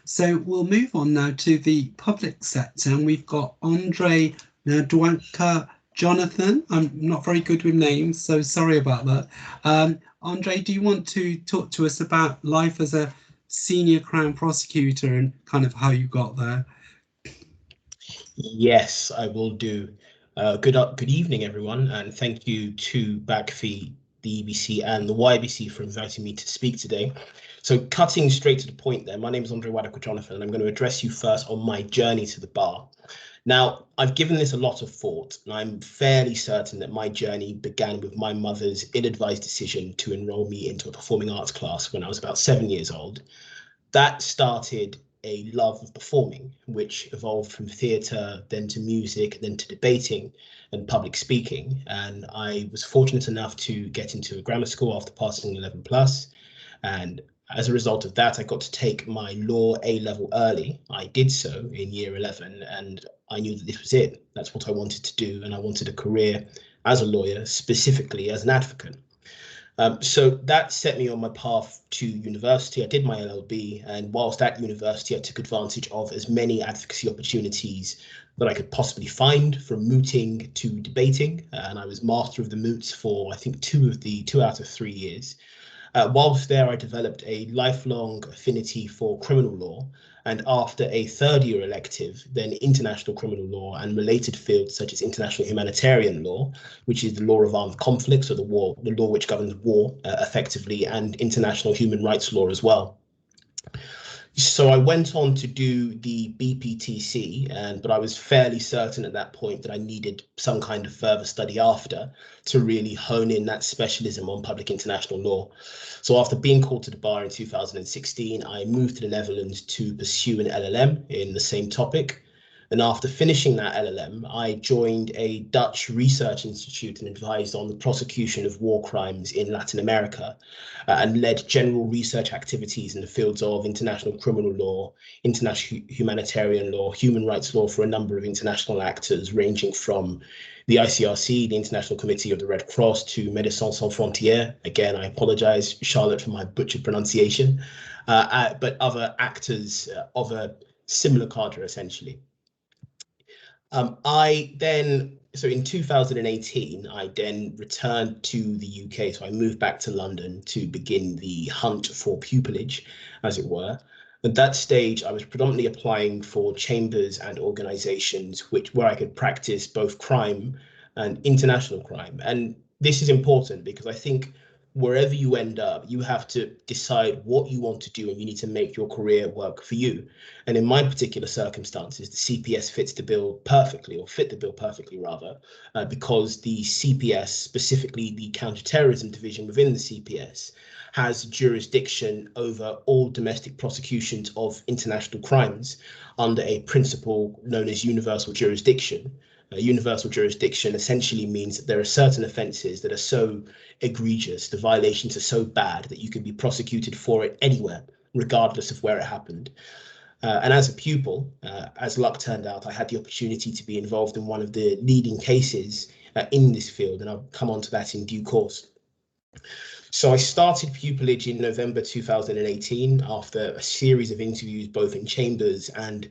So we'll move on now to the public sector, and we've got Andre Ndwanka Jonathan. I'm not very good with names, so sorry about that. Andre, do you want to talk to us about life as a senior Crown prosecutor and kind of how you got there? Yes, I will do. Good evening, everyone, and thank you to BACFI, the EBC and the YBC for inviting me to speak today. So cutting straight to the point there, my name is Andre Wadako-Jonathan, and I'm going to address you first on my journey to the bar. Now, I've given this a lot of thought, and I'm fairly certain that my journey began with my mother's ill-advised decision to enroll me into a performing arts class when I was about 7 years old. That started a love of performing, which evolved from theatre, then to music, then to debating and public speaking. And I was fortunate enough to get into a grammar school after passing 11 plus. And as a result of that, I got to take my law A-level early. I did so in year 11, and I knew that this was it. That's what I wanted to do, and I wanted a career as a lawyer, specifically as an advocate. So that set me on my path to university. I did my LLB, and whilst at university, I took advantage of as many advocacy opportunities that I could possibly find, from mooting to debating, and I was master of the moots for, I think, 2 out of 3 years. Whilst there, I developed a lifelong affinity for criminal law, and after a third-year elective, then international criminal law and related fields such as international humanitarian law, which is the law of armed conflicts, or the law which governs war effectively, and international human rights law as well. So I went on to do the BPTC, but I was fairly certain at that point that I needed some kind of further study after to really hone in that specialism on public international law. So after being called to the bar in 2016, I moved to the Netherlands to pursue an LLM in the same topic. And after finishing that LLM, I joined a Dutch research institute and advised on the prosecution of war crimes in Latin America, and led general research activities in the fields of international criminal law, international humanitarian law, human rights law for a number of international actors, ranging from the ICRC, the International Committee of the Red Cross, to Médecins Sans Frontières. Again, I apologize, Charlotte, for my butchered pronunciation, but other actors of a similar cadre, essentially. So in 2018, I then returned to the UK. So I moved back to London to begin the hunt for pupillage, as it were. At that stage, I was predominantly applying for chambers and organizations where I could practice both crime and international crime. And this is important because I think wherever you end up, you have to decide what you want to do, and you need to make your career work for you. And in my particular circumstances, the CPS fit the bill perfectly, because the CPS, specifically the counterterrorism division within the CPS, has jurisdiction over all domestic prosecutions of international crimes under a principle known as universal jurisdiction. Universal jurisdiction essentially means that there are certain offences that are so egregious, the violations are so bad, that you can be prosecuted for it anywhere, regardless of where it happened. And as a pupil, as luck turned out, I had the opportunity to be involved in one of the leading cases in this field, and I'll come on to that in due course. So I started pupillage in November 2018 after a series of interviews, both in chambers and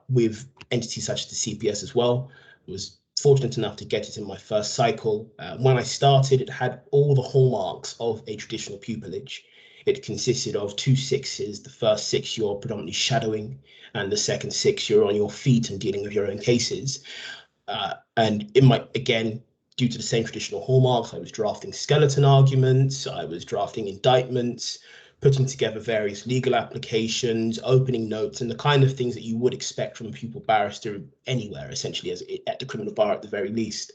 with entities such as the CPS as well. I was fortunate enough to get it in my first cycle. When I started, it had all the hallmarks of a traditional pupillage. It consisted of 2 6s. The first 6 you're predominantly shadowing, and the second 6 you're on your feet and dealing with your own cases. And again, due to the same traditional hallmarks, I was drafting skeleton arguments, I was drafting indictments, putting together various legal applications, opening notes, and the kind of things that you would expect from a pupil barrister anywhere, essentially, at the criminal bar at the very least.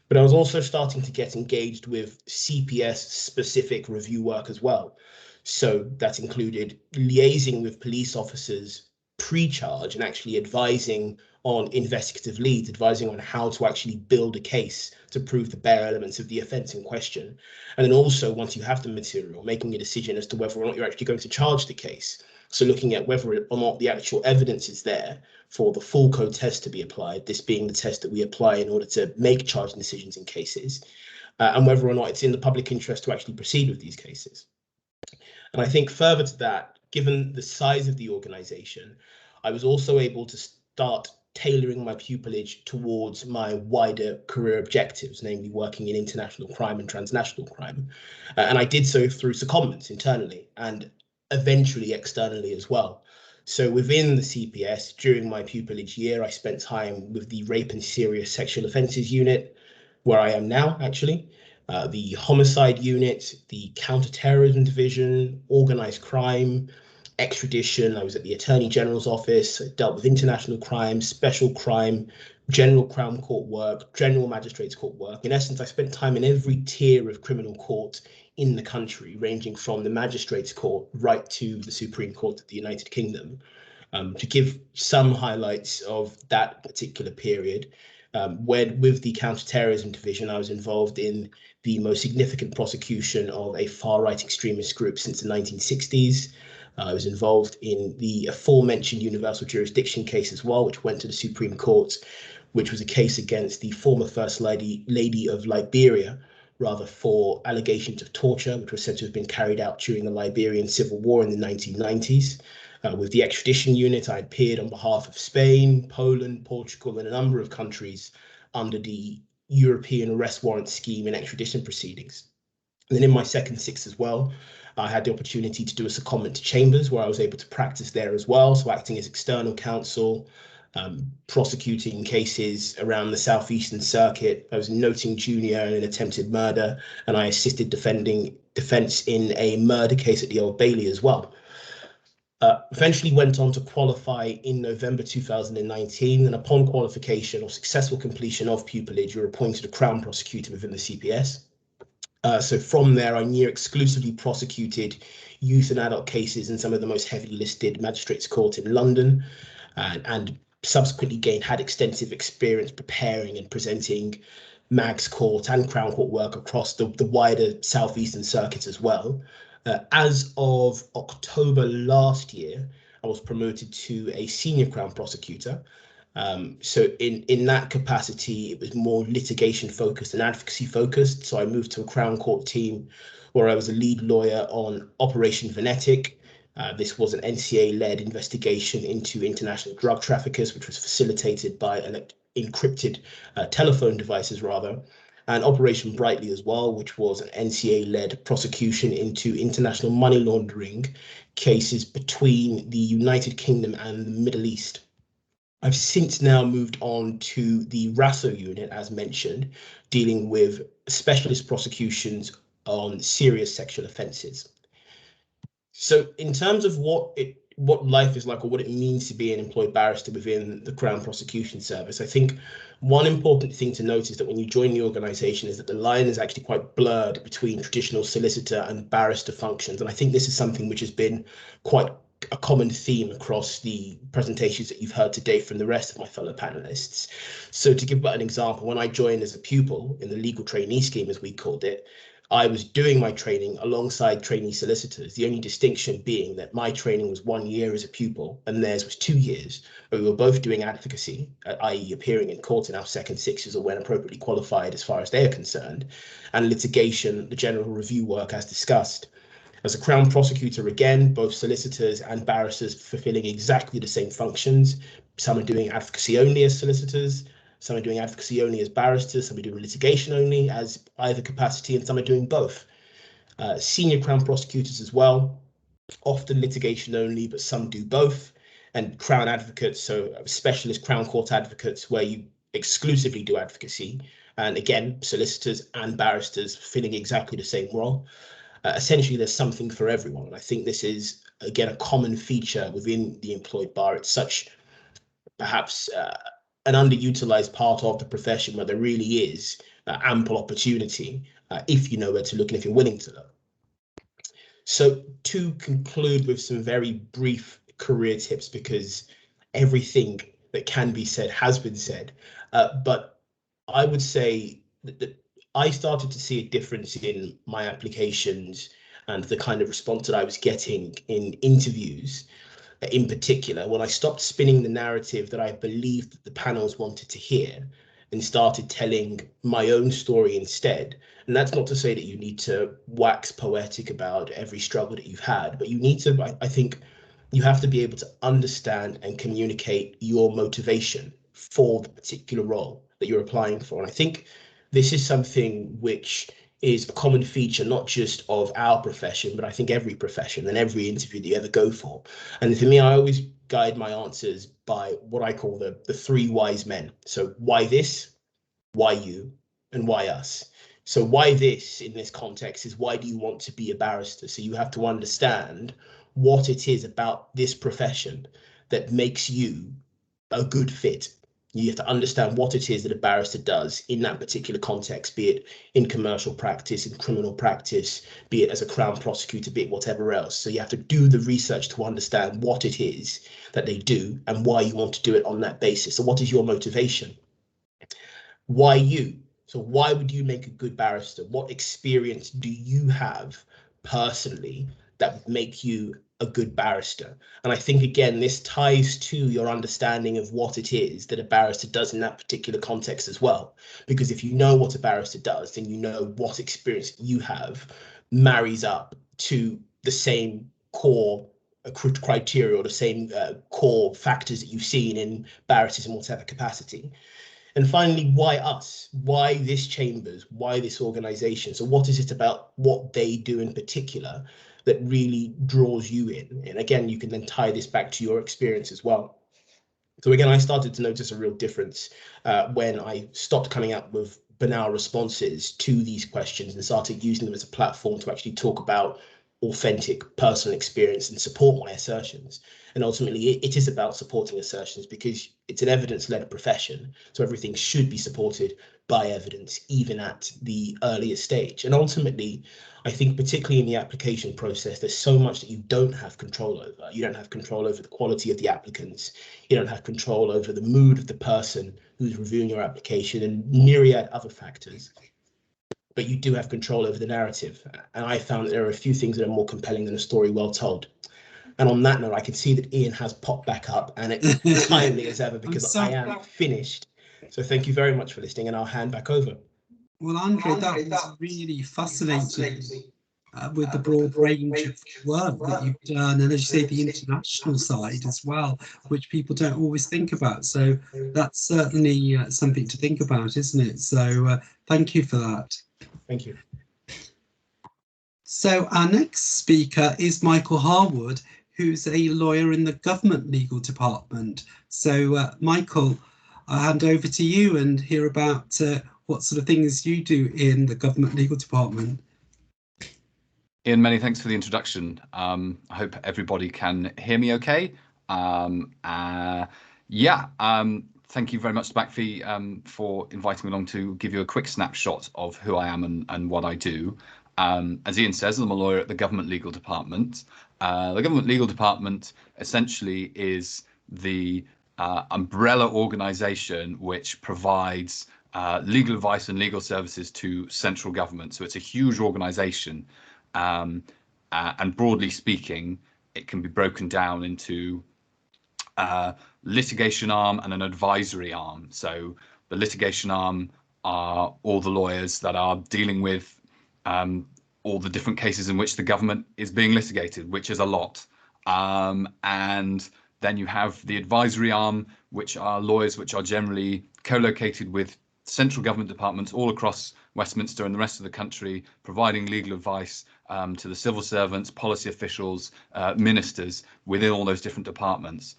But I was also starting to get engaged with CPS-specific review work as well. So that included liaising with police officers pre-charge and actually advising on investigative leads, advising on how to actually build a case to prove the bare elements of the offence in question. And then also, once you have the material, making a decision as to whether or not you're actually going to charge the case. So looking at whether or not the actual evidence is there for the full code test to be applied, this being the test that we apply in order to make charging decisions in cases, and whether or not it's in the public interest to actually proceed with these cases. And I think further to that, given the size of the organisation, I was also able to start tailoring my pupillage towards my wider career objectives, namely working in international crime and transnational crime. And I did so through secondments internally and eventually externally as well. So within the CPS, during my pupillage year, I spent time with the Rape and Serious Sexual Offences Unit, where I am now, actually. the homicide unit, the counterterrorism division, organized crime, extradition. I was at the Attorney General's office, I dealt with international crime, special crime, general Crown Court work, general magistrates court work. In essence, I spent time in every tier of criminal court in the country, ranging from the magistrates court right to the Supreme Court of the United Kingdom. To give some highlights of that particular period, when with the counterterrorism division, I was involved in the most significant prosecution of a far-right extremist group since the 1960s. I was involved in the aforementioned universal jurisdiction case as well, which went to the Supreme Court, which was a case against the former First Lady of Liberia, rather for allegations of torture, which was said to have been carried out during the Liberian Civil War in the 1990s. With the extradition unit, I appeared on behalf of Spain, Poland, Portugal, and a number of countries under the European arrest warrant scheme and extradition proceedings. And then in my second six as well, I had the opportunity to do a secondment to Chambers, where I was able to practice there as well, so acting as external counsel, prosecuting cases around the Southeastern Circuit. I was noting junior in an attempted murder, and I assisted defense in a murder case at the Old Bailey as well. Eventually went on to qualify in November 2019, and upon qualification or successful completion of pupillage, you're appointed a Crown Prosecutor within the CPS. So from there, I near exclusively prosecuted youth and adult cases in some of the most heavily listed magistrates' court in London, and subsequently had extensive experience preparing and presenting Mags Court and Crown Court work across the wider Southeastern Circuit as well. As of October last year, I was promoted to a senior Crown Prosecutor. So in that capacity, it was more litigation focused and advocacy focused. So I moved to a Crown Court team where I was a lead lawyer on Operation Venetic. This was an NCA-led investigation into international drug traffickers, which was facilitated by encrypted telephone devices, rather. And Operation Brightly as well, which was an NCA-led prosecution into international money laundering cases between the United Kingdom and the Middle East. I've since now moved on to the RASO unit, as mentioned, dealing with specialist prosecutions on serious sexual offences. So in terms of what life is like, or what it means to be an employed barrister within the Crown Prosecution Service, I think one important thing to note is that when you join the organisation is that the line is actually quite blurred between traditional solicitor and barrister functions. And I think this is something which has been quite a common theme across the presentations that you've heard today from the rest of my fellow panelists. So to give an example, when I joined as a pupil in the legal trainee scheme, as we called it, I was doing my training alongside trainee solicitors, the only distinction being that my training was 1 year as a pupil and theirs was 2 years. But we were both doing advocacy, i.e. appearing in court in our second sixes or when appropriately qualified as far as they are concerned, and litigation, the general review work as discussed. As a Crown Prosecutor, again, both solicitors and barristers fulfilling exactly the same functions. Some are doing advocacy only as solicitors, some are doing advocacy only as barristers, some are doing litigation only as either capacity, and some are doing both. Senior Crown Prosecutors as well, often litigation only, but some do both. And Crown Advocates, so specialist Crown Court advocates, where you exclusively do advocacy. And again, solicitors and barristers filling exactly the same role. Essentially, there's something for everyone. And I think this is, again, a common feature within the employed bar. It's such, perhaps, an underutilized part of the profession where there really is ample opportunity if you know where to look and if you're willing to look. So to conclude with some very brief career tips, because everything that can be said has been said, but I would say that I started to see a difference in my applications and the kind of response that I was getting in interviews. In particular, when I stopped spinning the narrative that I believed that the panels wanted to hear and started telling my own story instead. And that's not to say that you need to wax poetic about every struggle that you've had, but you need to, I think you have to be able to understand and communicate your motivation for the particular role that you're applying for. And I think this is something which is a common feature, not just of our profession, but I think every profession and every interview that you ever go for. And for me, I always guide my answers by what I call the three wise men. So why this, why you, and why us? So why this in this context is, why do you want to be a barrister? So you have to understand what it is about this profession that makes you a good fit. You have to understand what it is that a barrister does in that particular context, be it in commercial practice, in criminal practice, be it as a Crown prosecutor, be it whatever else. So you have to do the research to understand what it is that they do and why you want to do it on that basis. So what is your motivation? Why you? So why would you make a good barrister? What experience do you have personally that would make you a good barrister? And I think, again, this ties to your understanding of what it is that a barrister does in that particular context as well. Because if you know what a barrister does, then you know what experience you have marries up to the same core criteria or the same core factors that you've seen in barristers in whatever capacity. And finally, why us? Why this Chambers? Why this organisation? So what is it about what they do in particular that really draws you in? And again, you can then tie this back to your experience as well. So again, I started to notice a real difference when I stopped coming up with banal responses to these questions and started using them as a platform to actually talk about authentic personal experience and support my assertions. And ultimately, it is about supporting assertions because it's an evidence-led profession. So everything should be supported by evidence, even at the earliest stage. And ultimately, I think particularly in the application process, there's so much that you don't have control over. You don't have control over the quality of the applicants. You don't have control over the mood of the person who's reviewing your application and myriad other factors. But you do have control over the narrative. And I found that there are a few things that are more compelling than a story well told. And on that note, I can see that Ian has popped back up, and it's timely as ever because I am finished. So thank you very much for listening, and I'll hand back over. Well, Andre, that was really fascinating with the broad range of work that you've done, and as you say, the international side as well, which people don't always think about. So that's certainly something to think about, isn't it? So thank you for that. Thank you. So our next speaker is Michael Harwood, who's a lawyer in the Government Legal Department. So Michael, I'll hand over to you and hear about what sort of things you do in the Government Legal Department. Ian, many thanks for the introduction. I hope everybody can hear me okay. Thank you very much to BACFI for inviting me along to give you a quick snapshot of who I am and what I do. As Ian says, I'm a lawyer at the Government Legal Department. The Government Legal Department essentially is the umbrella organisation which provides legal advice and legal services to central government. So it's a huge organisation, and broadly speaking, it can be broken down into litigation arm and an advisory arm. So the litigation arm are all the lawyers that are dealing with all the different cases in which the government is being litigated, which is a lot. And then you have the advisory arm, which are lawyers which are generally co-located with central government departments all across Westminster and the rest of the country, providing legal advice to the civil servants, policy officials, ministers within all those different departments.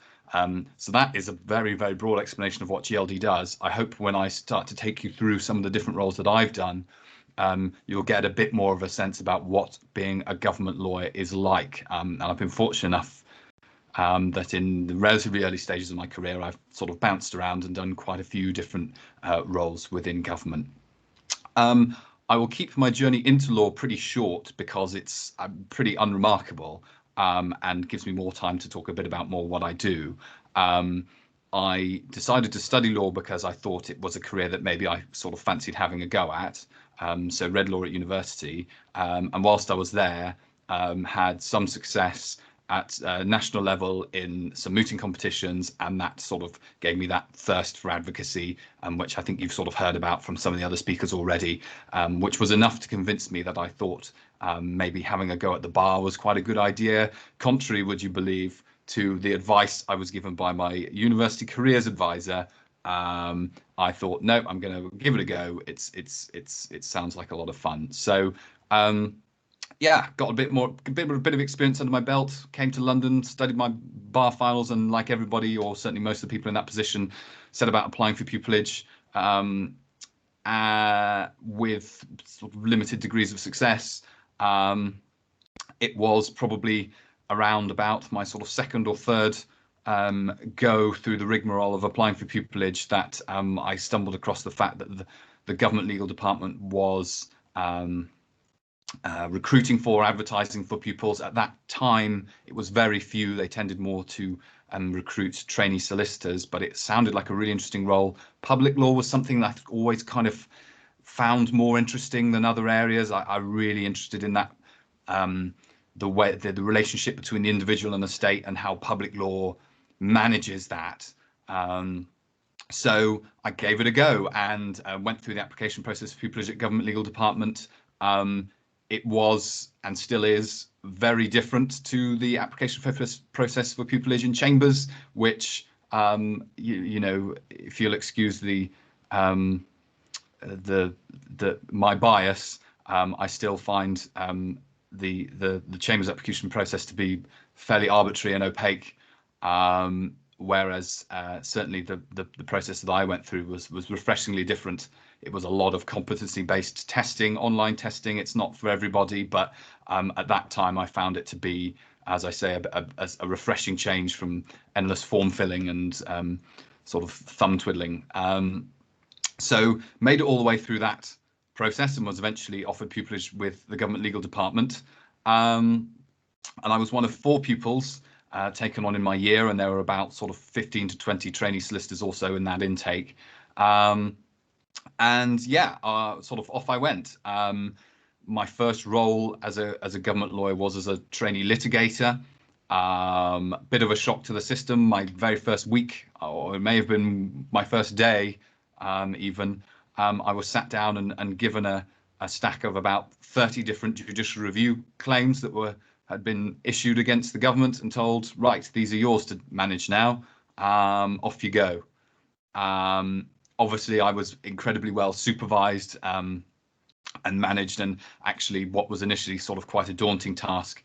So that is a very, very broad explanation of what GLD does. I hope when I start to take you through some of the different roles that I've done, you'll get a bit more of a sense about what being a government lawyer is like. And I've been fortunate enough that in the relatively early stages of my career, I've sort of bounced around and done quite a few different roles within government. I will keep my journey into law pretty short because it's pretty unremarkable and gives me more time to talk a bit about more what I do. I decided to study law because I thought it was a career that maybe I sort of fancied having a go at. So read law at university, and whilst I was there, had some success at national level in some mooting competitions, and that sort of gave me that thirst for advocacy, which I think you've sort of heard about from some of the other speakers already, which was enough to convince me that I thought maybe having a go at the bar was quite a good idea, contrary, would you believe, to the advice I was given by my university careers advisor. I thought, no, I'm going to give it a go. It sounds like a lot of fun. So yeah, got a bit of experience under my belt, came to London, studied my bar finals, and like everybody, or certainly most of the people in that position, set about applying for pupillage. with sort of limited degrees of success. It was probably around about my sort of second or third go through the rigmarole of applying for pupillage that I stumbled across the fact that the government legal department was recruiting for, advertising for pupils. At that time, it was very few. They tended more to recruit trainee solicitors, but it sounded like a really interesting role. Public law was something that I always kind of found more interesting than other areas. I really interested in that, the relationship between the individual and the state and how public law manages that. So I gave it a go and went through the application process for pupillage at Government Legal Department. It was and still is very different to the application process for pupillage in chambers, which you know, if you'll excuse my bias, I still find the chambers application process to be fairly arbitrary and opaque, whereas certainly the process that I went through was refreshingly different. It was a lot of competency-based testing, online testing. It's not for everybody, but at that time I found it to be, as I say, a refreshing change from endless form filling and sort of thumb twiddling. So made it all the way through that process and was eventually offered pupillage with the Government Legal Department. And I was one of 4 pupils taken on in my year, and there were about sort of 15 to 20 trainee solicitors also in that intake. And yeah, sort of off I went. My first role as a government lawyer was as a trainee litigator. Bit of a shock to the system. My very first week, or it may have been my first day even, I was sat down and given a stack of about 30 different judicial review claims that had been issued against the government and told, right, these are yours to manage now. Off you go. Obviously, I was incredibly well supervised and managed, and actually what was initially sort of quite a daunting task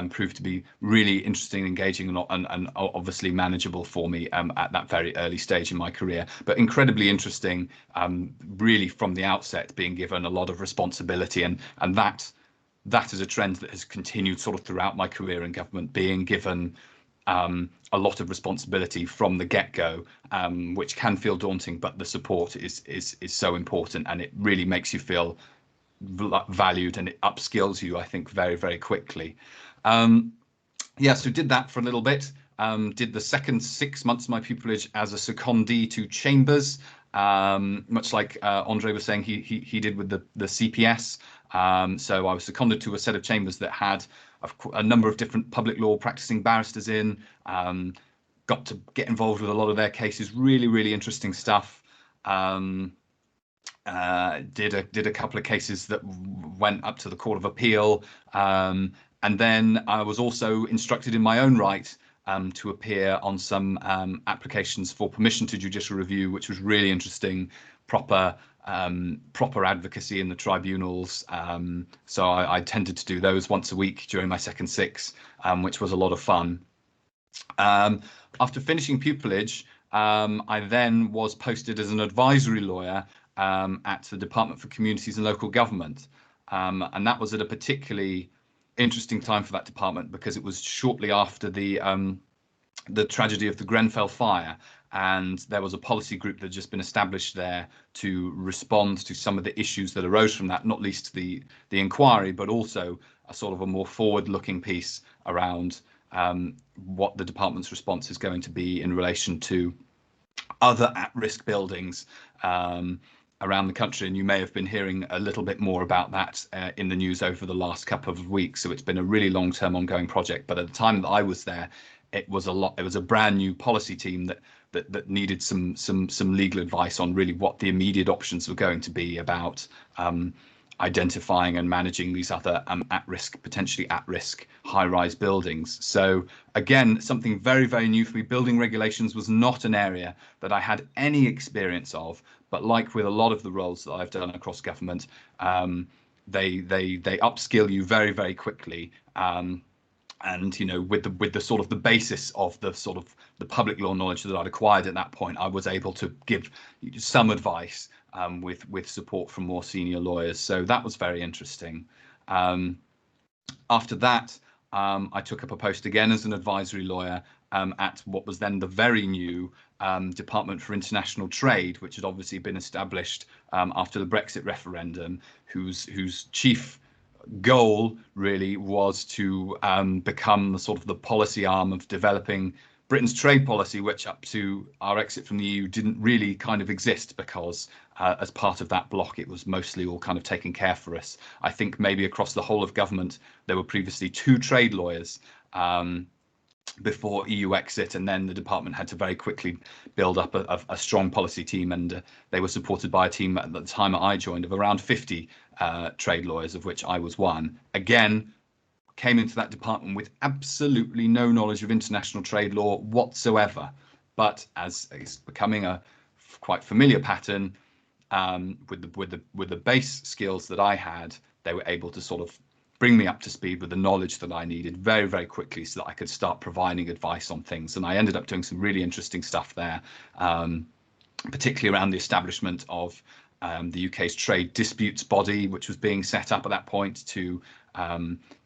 proved to be really interesting, engaging, and obviously manageable for me at that very early stage in my career. But incredibly interesting, really from the outset, being given a lot of responsibility, and that is a trend that has continued sort of throughout my career in government, being given a lot of responsibility from the get-go, which can feel daunting, but the support is so important, and it really makes you feel valued, and it upskills you, I think, very, very quickly. Yeah, so did that for a little bit. Did the second 6 months of my pupillage as a secondee to chambers, much like Andre was saying he did with the CPS. So I was seconded to a set of chambers that had a number of different public law practicing barristers in, got to get involved with a lot of their cases, really, really interesting stuff. Did a couple of cases that went up to the Court of Appeal. And then I was also instructed in my own right to appear on some applications for permission to judicial review, which was really interesting, proper advocacy in the tribunals. So I tended to do those once a week during my second 6, which was a lot of fun. After finishing pupillage, I then was posted as an advisory lawyer at the Department for Communities and Local Government. And that was at a particularly interesting time for that department, because it was shortly after the tragedy of the Grenfell fire, and there was a policy group that had just been established there to respond to some of the issues that arose from that, not least the inquiry, but also a sort of a more forward-looking piece around what the department's response is going to be in relation to other at-risk buildings around the country. And you may have been hearing a little bit more about that in the news over the last couple of weeks. So it's been a really long-term ongoing project. But at the time that I was there, it was a brand new policy team that needed some legal advice on really what the immediate options were going to be about identifying and managing these other potentially at-risk high-rise buildings. So again, something very, very new for me. Building regulations was not an area that I had any experience of, but like with a lot of the roles that I've done across government, they upskill you very, very quickly. and with the sort of the basis of the sort of the public law knowledge that I'd acquired at that point, I was able to give some advice with support from more senior lawyers. So that was very interesting. After that, I took up a post again as an advisory lawyer at what was then the very new Department for International Trade, which had obviously been established after the Brexit referendum, whose chief goal really was to become the sort of the policy arm of developing Britain's trade policy, which up to our exit from the EU didn't really kind of exist, because as part of that block, it was mostly all kind of taken care for us. I think maybe across the whole of government, there were previously 2 trade lawyers before EU exit, and then the department had to very quickly build up a strong policy team, and they were supported by a team at the time I joined of around 50 trade lawyers, of which I was one. Again, came into that department with absolutely no knowledge of international trade law whatsoever, but as is becoming a quite familiar pattern, with the base skills that I had, they were able to sort of bring me up to speed with the knowledge that I needed very, very quickly, so that I could start providing advice on things. And I ended up doing some really interesting stuff there, particularly around the establishment of the UK's trade disputes body, which was being set up at that point to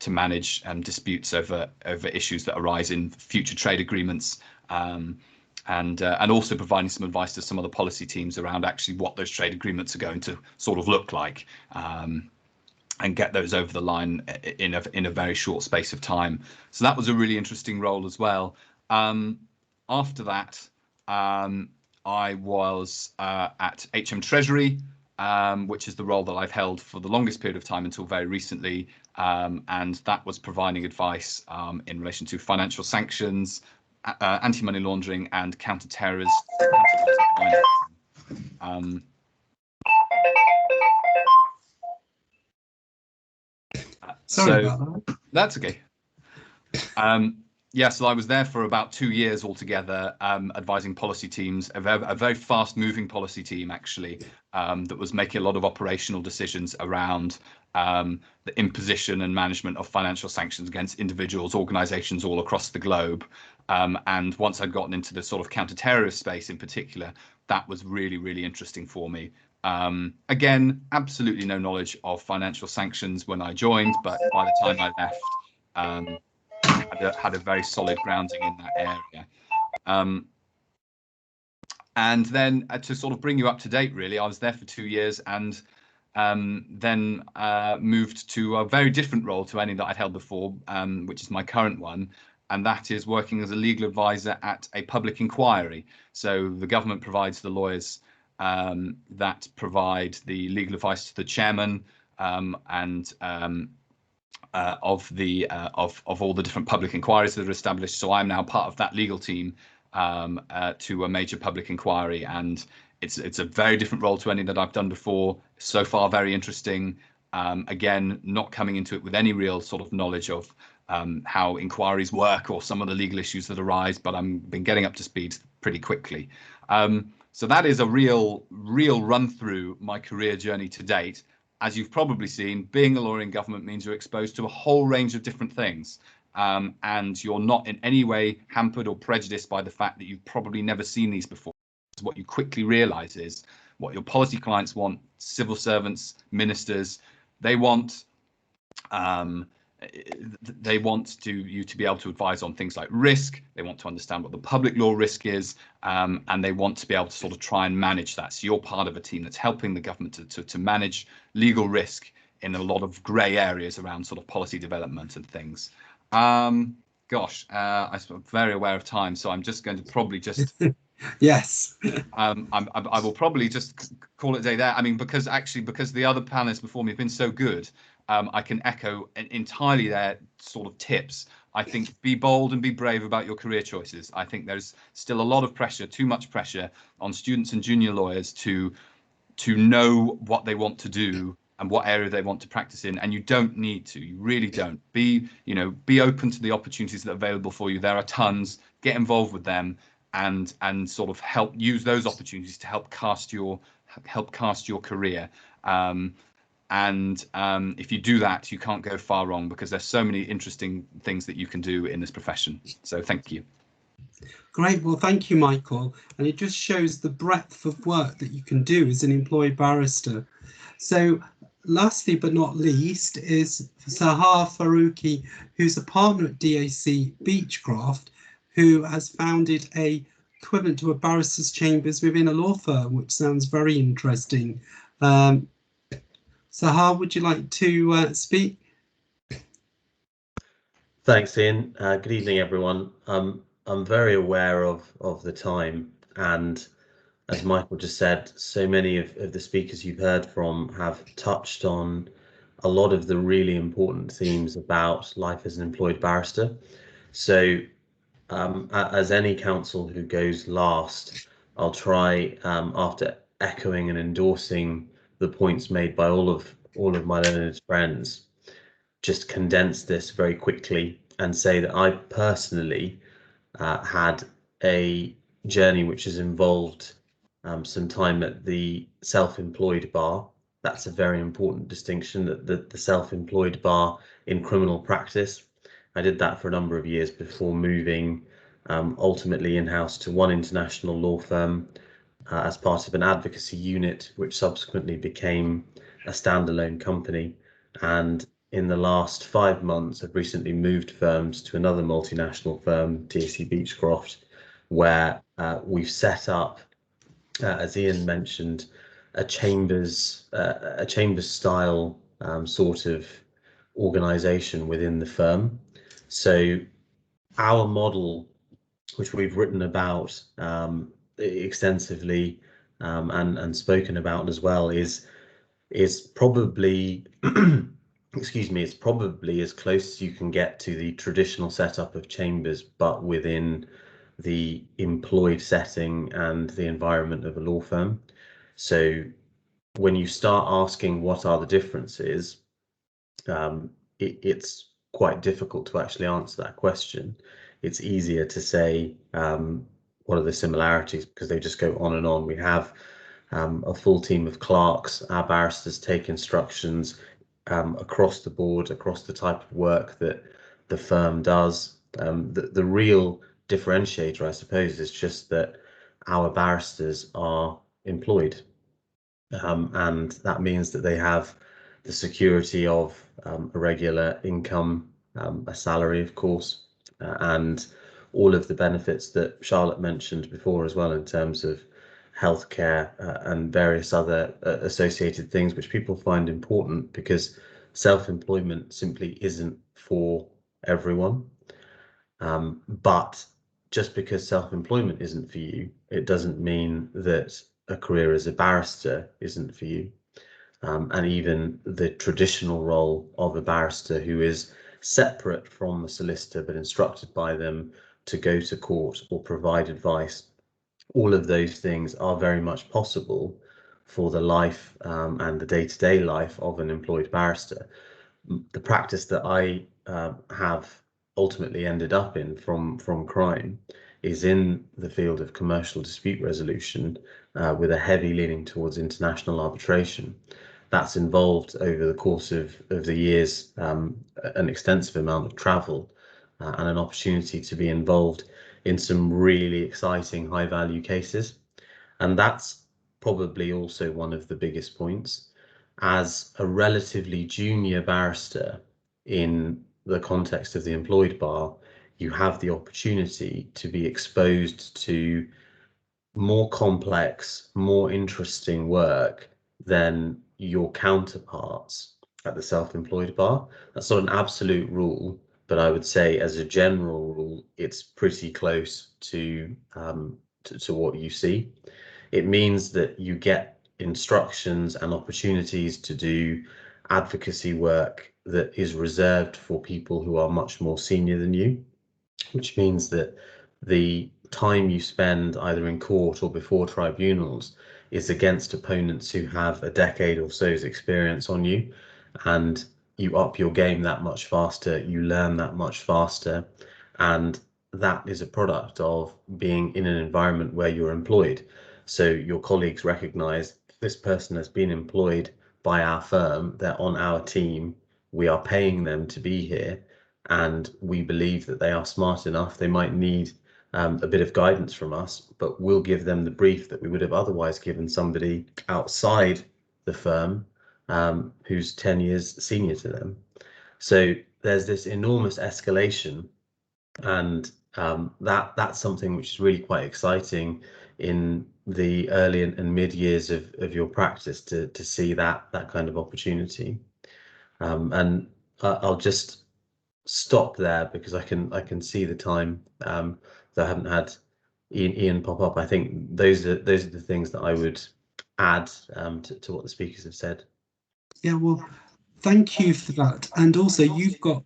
manage disputes over issues that arise in future trade agreements, and also providing some advice to some of the policy teams around actually what those trade agreements are going to sort of look like, and get those over the line in a very short space of time. So that was a really interesting role as well. After that, I was at HM Treasury, which is the role that I've held for the longest period of time until very recently, and that was providing advice in relation to financial sanctions, anti-money laundering, and counter-terrorism. Sorry about that. That's okay. Yeah, so I was there for about 2 years altogether, advising policy teams, a very fast-moving policy team, actually, that was making a lot of operational decisions around the imposition and management of financial sanctions against individuals, organisations all across the globe. And once I'd gotten into the sort of counter-terrorist space in particular, that was really, really interesting for me. Again, absolutely no knowledge of financial sanctions when I joined, but by the time I left, had a very solid grounding in that area. And then to sort of bring you up to date, really, I was there for 2 years, and then moved to a very different role to any that I'd held before, which is my current one, and that is working as a legal advisor at a public inquiry. So the government provides the lawyers that provide the legal advice to the chairman and of all the different public inquiries that are established. So I'm now part of that legal team to a major public inquiry, and it's a very different role to any that I've done before. So far, very interesting. Again, not coming into it with any real sort of knowledge of how inquiries work or some of the legal issues that arise, but I've been getting up to speed pretty quickly. So that is a real run through my career journey to date. As you've probably seen, being a lawyer in government means you're exposed to a whole range of different things, and you're not in any way hampered or prejudiced by the fact that you've probably never seen these before. What you quickly realise is what your policy clients want, civil servants, ministers, they want you to be able to advise on things like risk. They want to understand what the public law risk is, and they want to be able to sort of try and manage that. So you're part of a team that's helping the government to manage legal risk in a lot of grey areas around sort of policy development and things. I'm very aware of time, so I'm just going to probably just Yes. I will probably just call it a day there. I mean, because the other panelists before me have been so good, I can echo entirely their sort of tips. I think be bold and be brave about your career choices. I think there's still a lot of pressure, too much pressure on students and junior lawyers to know what they want to do and what area they want to practice in, and you don't need to. You really don't. Be open to the opportunities that are available for you. There are tons. Get involved with them, and sort of help use those opportunities to help cast your career. And if you do that, you can't go far wrong, because there's so many interesting things that you can do in this profession. So thank you. Great. Well, thank you, Michael. And it just shows the breadth of work that you can do as an employed barrister. So lastly, but not least, is Sahar Faruqi, who's a partner at DAC Beechcroft, who has founded a equivalent to a barrister's chambers within a law firm, which sounds very interesting. Sahar, would you like to speak? Thanks, Ian. Good evening, everyone. I'm very aware of the time, and as Michael just said, so many of the speakers you've heard from have touched on a lot of the really important themes about life as an employed barrister. So as any counsel who goes last, I'll try, after echoing and endorsing the points made by all of my learned friends, just condense this very quickly and say that I personally had a journey which has involved some time at the self-employed bar. That's a very important distinction, that the self-employed bar in criminal practice. I did that for a number of years before moving ultimately in-house to one international law firm as part of an advocacy unit, which subsequently became a standalone company. And in the last 5 months, I've recently moved firms to another multinational firm, DAC Beechcroft, where we've set up, as Ian mentioned, a chambers style sort of organisation within the firm. So our model, which we've written about extensively and spoken about as well, is probably excuse me, it's probably as close as you can get to the traditional setup of chambers, but within the employed setting and the environment of a law firm. So when you start asking what are the differences, it's quite difficult to actually answer that question. It's easier to say what are the similarities, because they just go on and on. We have a full team of clerks. Our barristers take instructions across the board, across the type of work that the firm does. The real differentiator, I suppose, is just that our barristers are employed, and that means that they have the security of a regular income, a salary, of course, and all of the benefits that Charlotte mentioned before as well, in terms of healthcare and various other associated things which people find important, because self-employment simply isn't for everyone. But just because self-employment isn't for you, it doesn't mean that a career as a barrister isn't for you. And even the traditional role of a barrister, who is separate from the solicitor but instructed by them to go to court or provide advice, all of those things are very much possible for the life and the day-to-day life of an employed barrister. The practice that I have ultimately ended up in from crime is in the field of commercial dispute resolution, with a heavy leaning towards international arbitration. That's involved, over the course of the years, an extensive amount of travel and an opportunity to be involved in some really exciting high value cases. And that's probably also one of the biggest points. As a relatively junior barrister in the context of the employed bar, you have the opportunity to be exposed to more complex, more interesting work than your counterparts at the self-employed bar. That's not an absolute rule, but I would say as a general rule, it's pretty close to what you see. It means that you get instructions and opportunities to do advocacy work that is reserved for people who are much more senior than you, which means that the time you spend either in court or before tribunals is against opponents who have a decade or so's experience on you, and you up your game that much faster, you learn that much faster, and that is a product of being in an environment where you're employed. So your colleagues recognize this person has been employed by our firm. They're on our team. We are paying them to be here, and we believe that they are smart enough. They might need a bit of guidance from us, but we'll give them the brief that we would have otherwise given somebody outside the firm who's 10 years senior to them. So there's this enormous escalation, and that's something which is really quite exciting in the early and mid years of your practice to see that kind of opportunity. And I'll just stop there because I can see the time that I haven't had Ian pop up. I think those are the things that I would add to what the speakers have said. Yeah, well, thank you for that. And also, you've got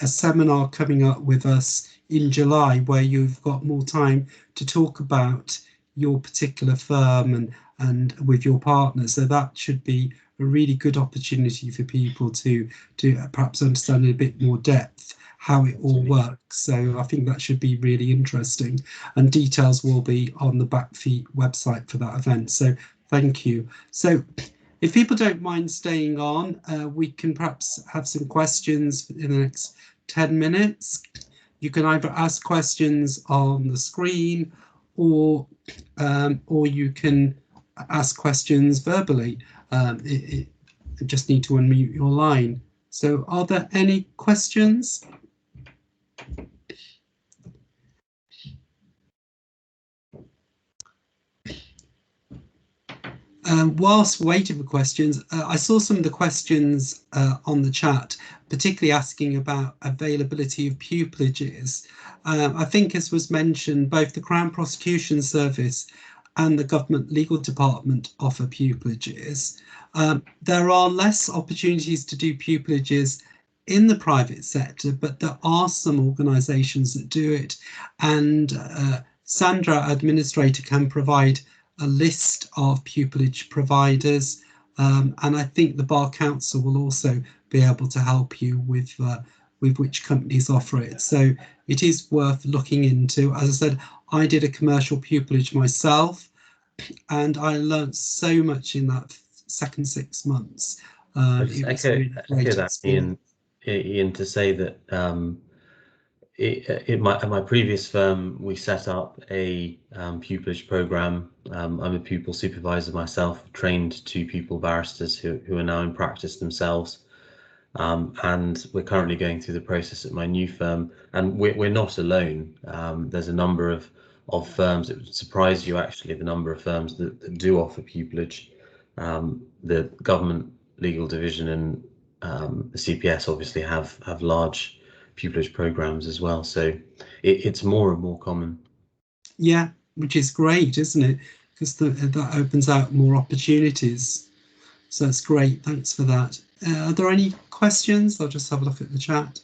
a seminar coming up with us in July where you've got more time to talk about your particular firm and with your partners. So that should be a really good opportunity for people to perhaps understand in a bit more depth how it all works. So I think that should be really interesting, and details will be on the BACFI website for that event. So thank you. So if people don't mind staying on, we can perhaps have some questions in the next 10 minutes. You can either ask questions on the screen or you can ask questions verbally. You just need to unmute your line. So are there any questions? Whilst waiting for questions, I saw some of the questions on the chat, particularly asking about availability of pupilages. I think, as was mentioned, both the Crown Prosecution Service and the Government Legal Department offer pupilages. There are less opportunities to do pupilages in the private sector, but there are some organisations that do it, and Sandra, administrator, can provide a list of pupillage providers, and I think the Bar Council will also be able to help you with which companies offer it. So it is worth looking into. As I said, I did a commercial pupillage myself, and I learned so much in that second 6 months. It was really great experience. Ian, to say that at my previous firm, we set up a pupillage program. I'm a pupil supervisor myself, trained 2 pupil barristers who are now in practice themselves. And we're currently going through the process at my new firm, and we're not alone. There's a number of firms. It would surprise you, actually, the number of firms that do offer pupillage. The Government Legal Division and the CPS obviously have large pupillage programs as well, so it's more and more common. Yeah, which is great, isn't it? Because that opens out more opportunities. So that's great. Thanks for that. Are there any questions? I'll just have a look at the chat.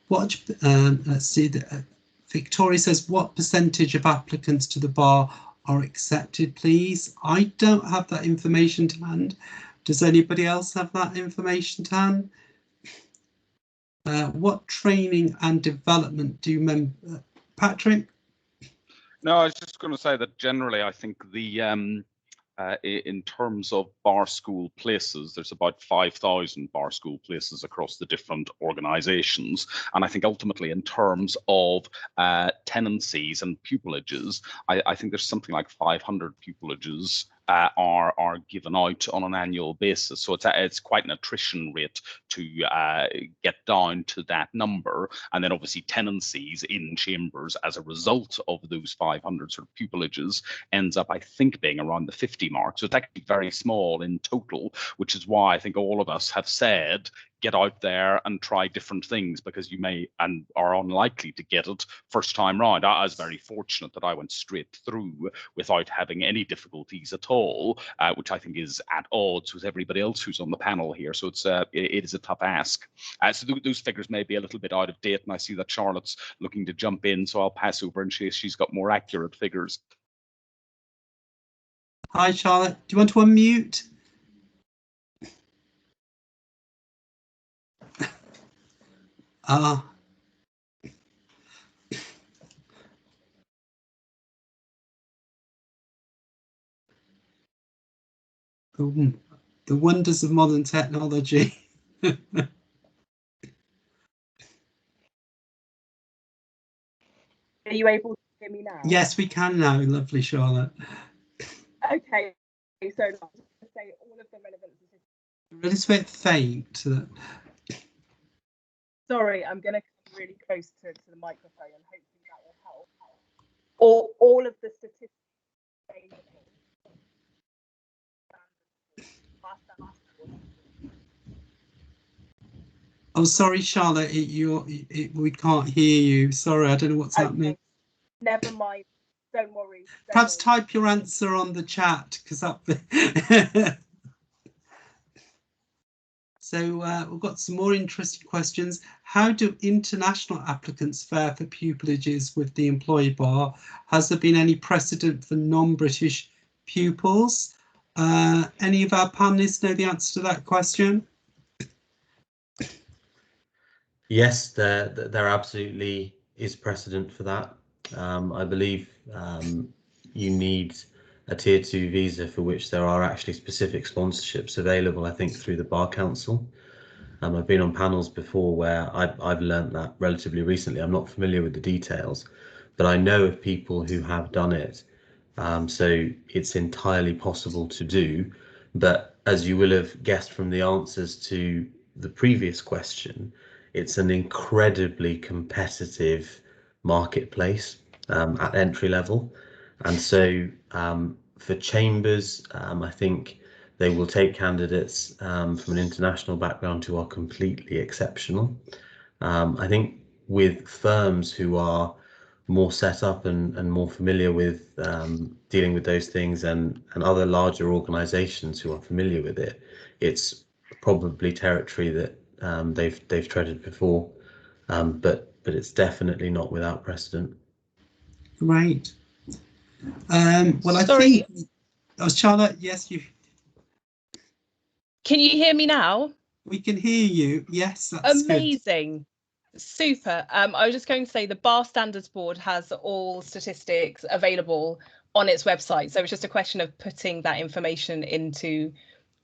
What? Let's see. Victoria says, what percentage of applicants to the bar are accepted, please? I don't have that information to hand. Does anybody else have that information to hand? What training and development do you Patrick? No, I was just going to say that generally I think the in terms of bar school places, there's about 5,000 bar school places across the different organisations, and I think ultimately in terms of tenancies and pupilages, I think there's something like 500 pupilages are given out on an annual basis. So it's quite an attrition rate to get down to that number. And then obviously tenancies in chambers as a result of those 500 sort of pupilages ends up, I think, being around the 50 mark. So it's actually very small in total, which is why I think all of us have said, get out there and try different things, because you may and are unlikely to get it first time round. I was very fortunate that I went straight through without having any difficulties at all, which I think is at odds with everybody else who's on the panel here. So it is a tough ask. So those figures may be a little bit out of date, and I see that Charlotte's looking to jump in, so I'll pass over and she's got more accurate figures. Hi, Charlotte. Do you want to unmute? the wonders of modern technology. Are you able to hear me now? Yes, we can now. Lovely, Charlotte. Okay, so I was going to say all of the relevant statistics. A little bit faint. Sorry, I'm going to come really close to the microphone and hopefully that will help. All of the statistics available. Oh, sorry, Charlotte, we can't hear you. Sorry, I don't know what's happening. Never mind. Don't worry. Perhaps type your answer on the chat, because that. So we've got some more interesting questions. How do international applicants fare for pupilages with the employed bar? Has there been any precedent for non-British pupils? Any of our panelists know the answer to that question? Yes, there absolutely is precedent for that. I believe you need a tier 2 visa for which there are actually specific sponsorships available, I think, through the Bar Council. I've been on panels before where I've learnt that relatively recently. I'm not familiar with the details, but I know of people who have done it. So it's entirely possible to do. But as you will have guessed from the answers to the previous question, it's an incredibly competitive marketplace at entry level. And so for chambers, I think they will take candidates from an international background who are completely exceptional. I think with firms who are more set up and more familiar with dealing with those things, and other larger organizations who are familiar with it, it's probably territory that they've treaded before, but it's definitely not without precedent. Right. Well, I think, Charlotte, yes, you. Can you hear me now? We can hear you. Yes, that's amazing. Good. Super. I was just going to say the Bar Standards Board has all statistics available on its website. So it's just a question of putting that information into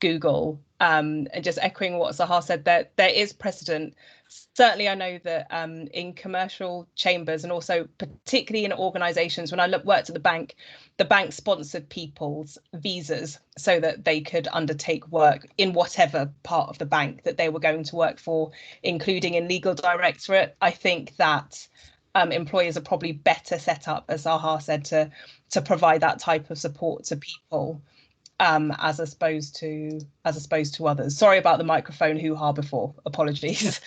Google, and just echoing what Sahar said, that there is precedent. Certainly, I know that in commercial chambers, and also particularly in organisations, when I worked at the bank sponsored people's visas so that they could undertake work in whatever part of the bank that they were going to work for, including in legal directorate. I think that employers are probably better set up, as Sahar said, to provide that type of support to people. As opposed to others. Sorry about the microphone hoo-ha before. Apologies.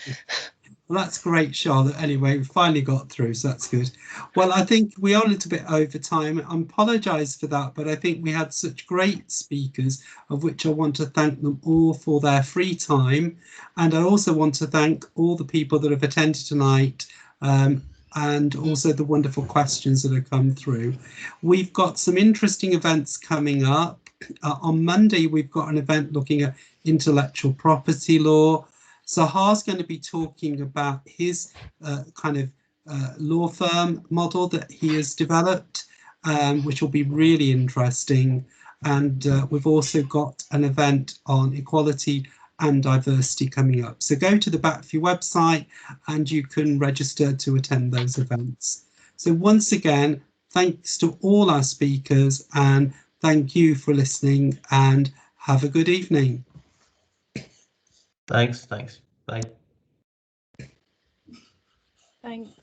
Well, that's great, Charlotte. Anyway, we finally got through, so that's good. Well, I think we are a little bit over time. I apologise for that, but I think we had such great speakers, of which I want to thank them all for their free time. And I also want to thank all the people that have attended tonight, and also the wonderful questions that have come through. We've got some interesting events coming up. On Monday, we've got an event looking at intellectual property law. Sahar's going to be talking about his law firm model that he has developed, which will be really interesting. And we've also got an event on equality and diversity coming up. So go to the BATFI website and you can register to attend those events. So once again, thanks to all our speakers, and thank you for listening, and have a good evening. Thanks. Bye. Thanks.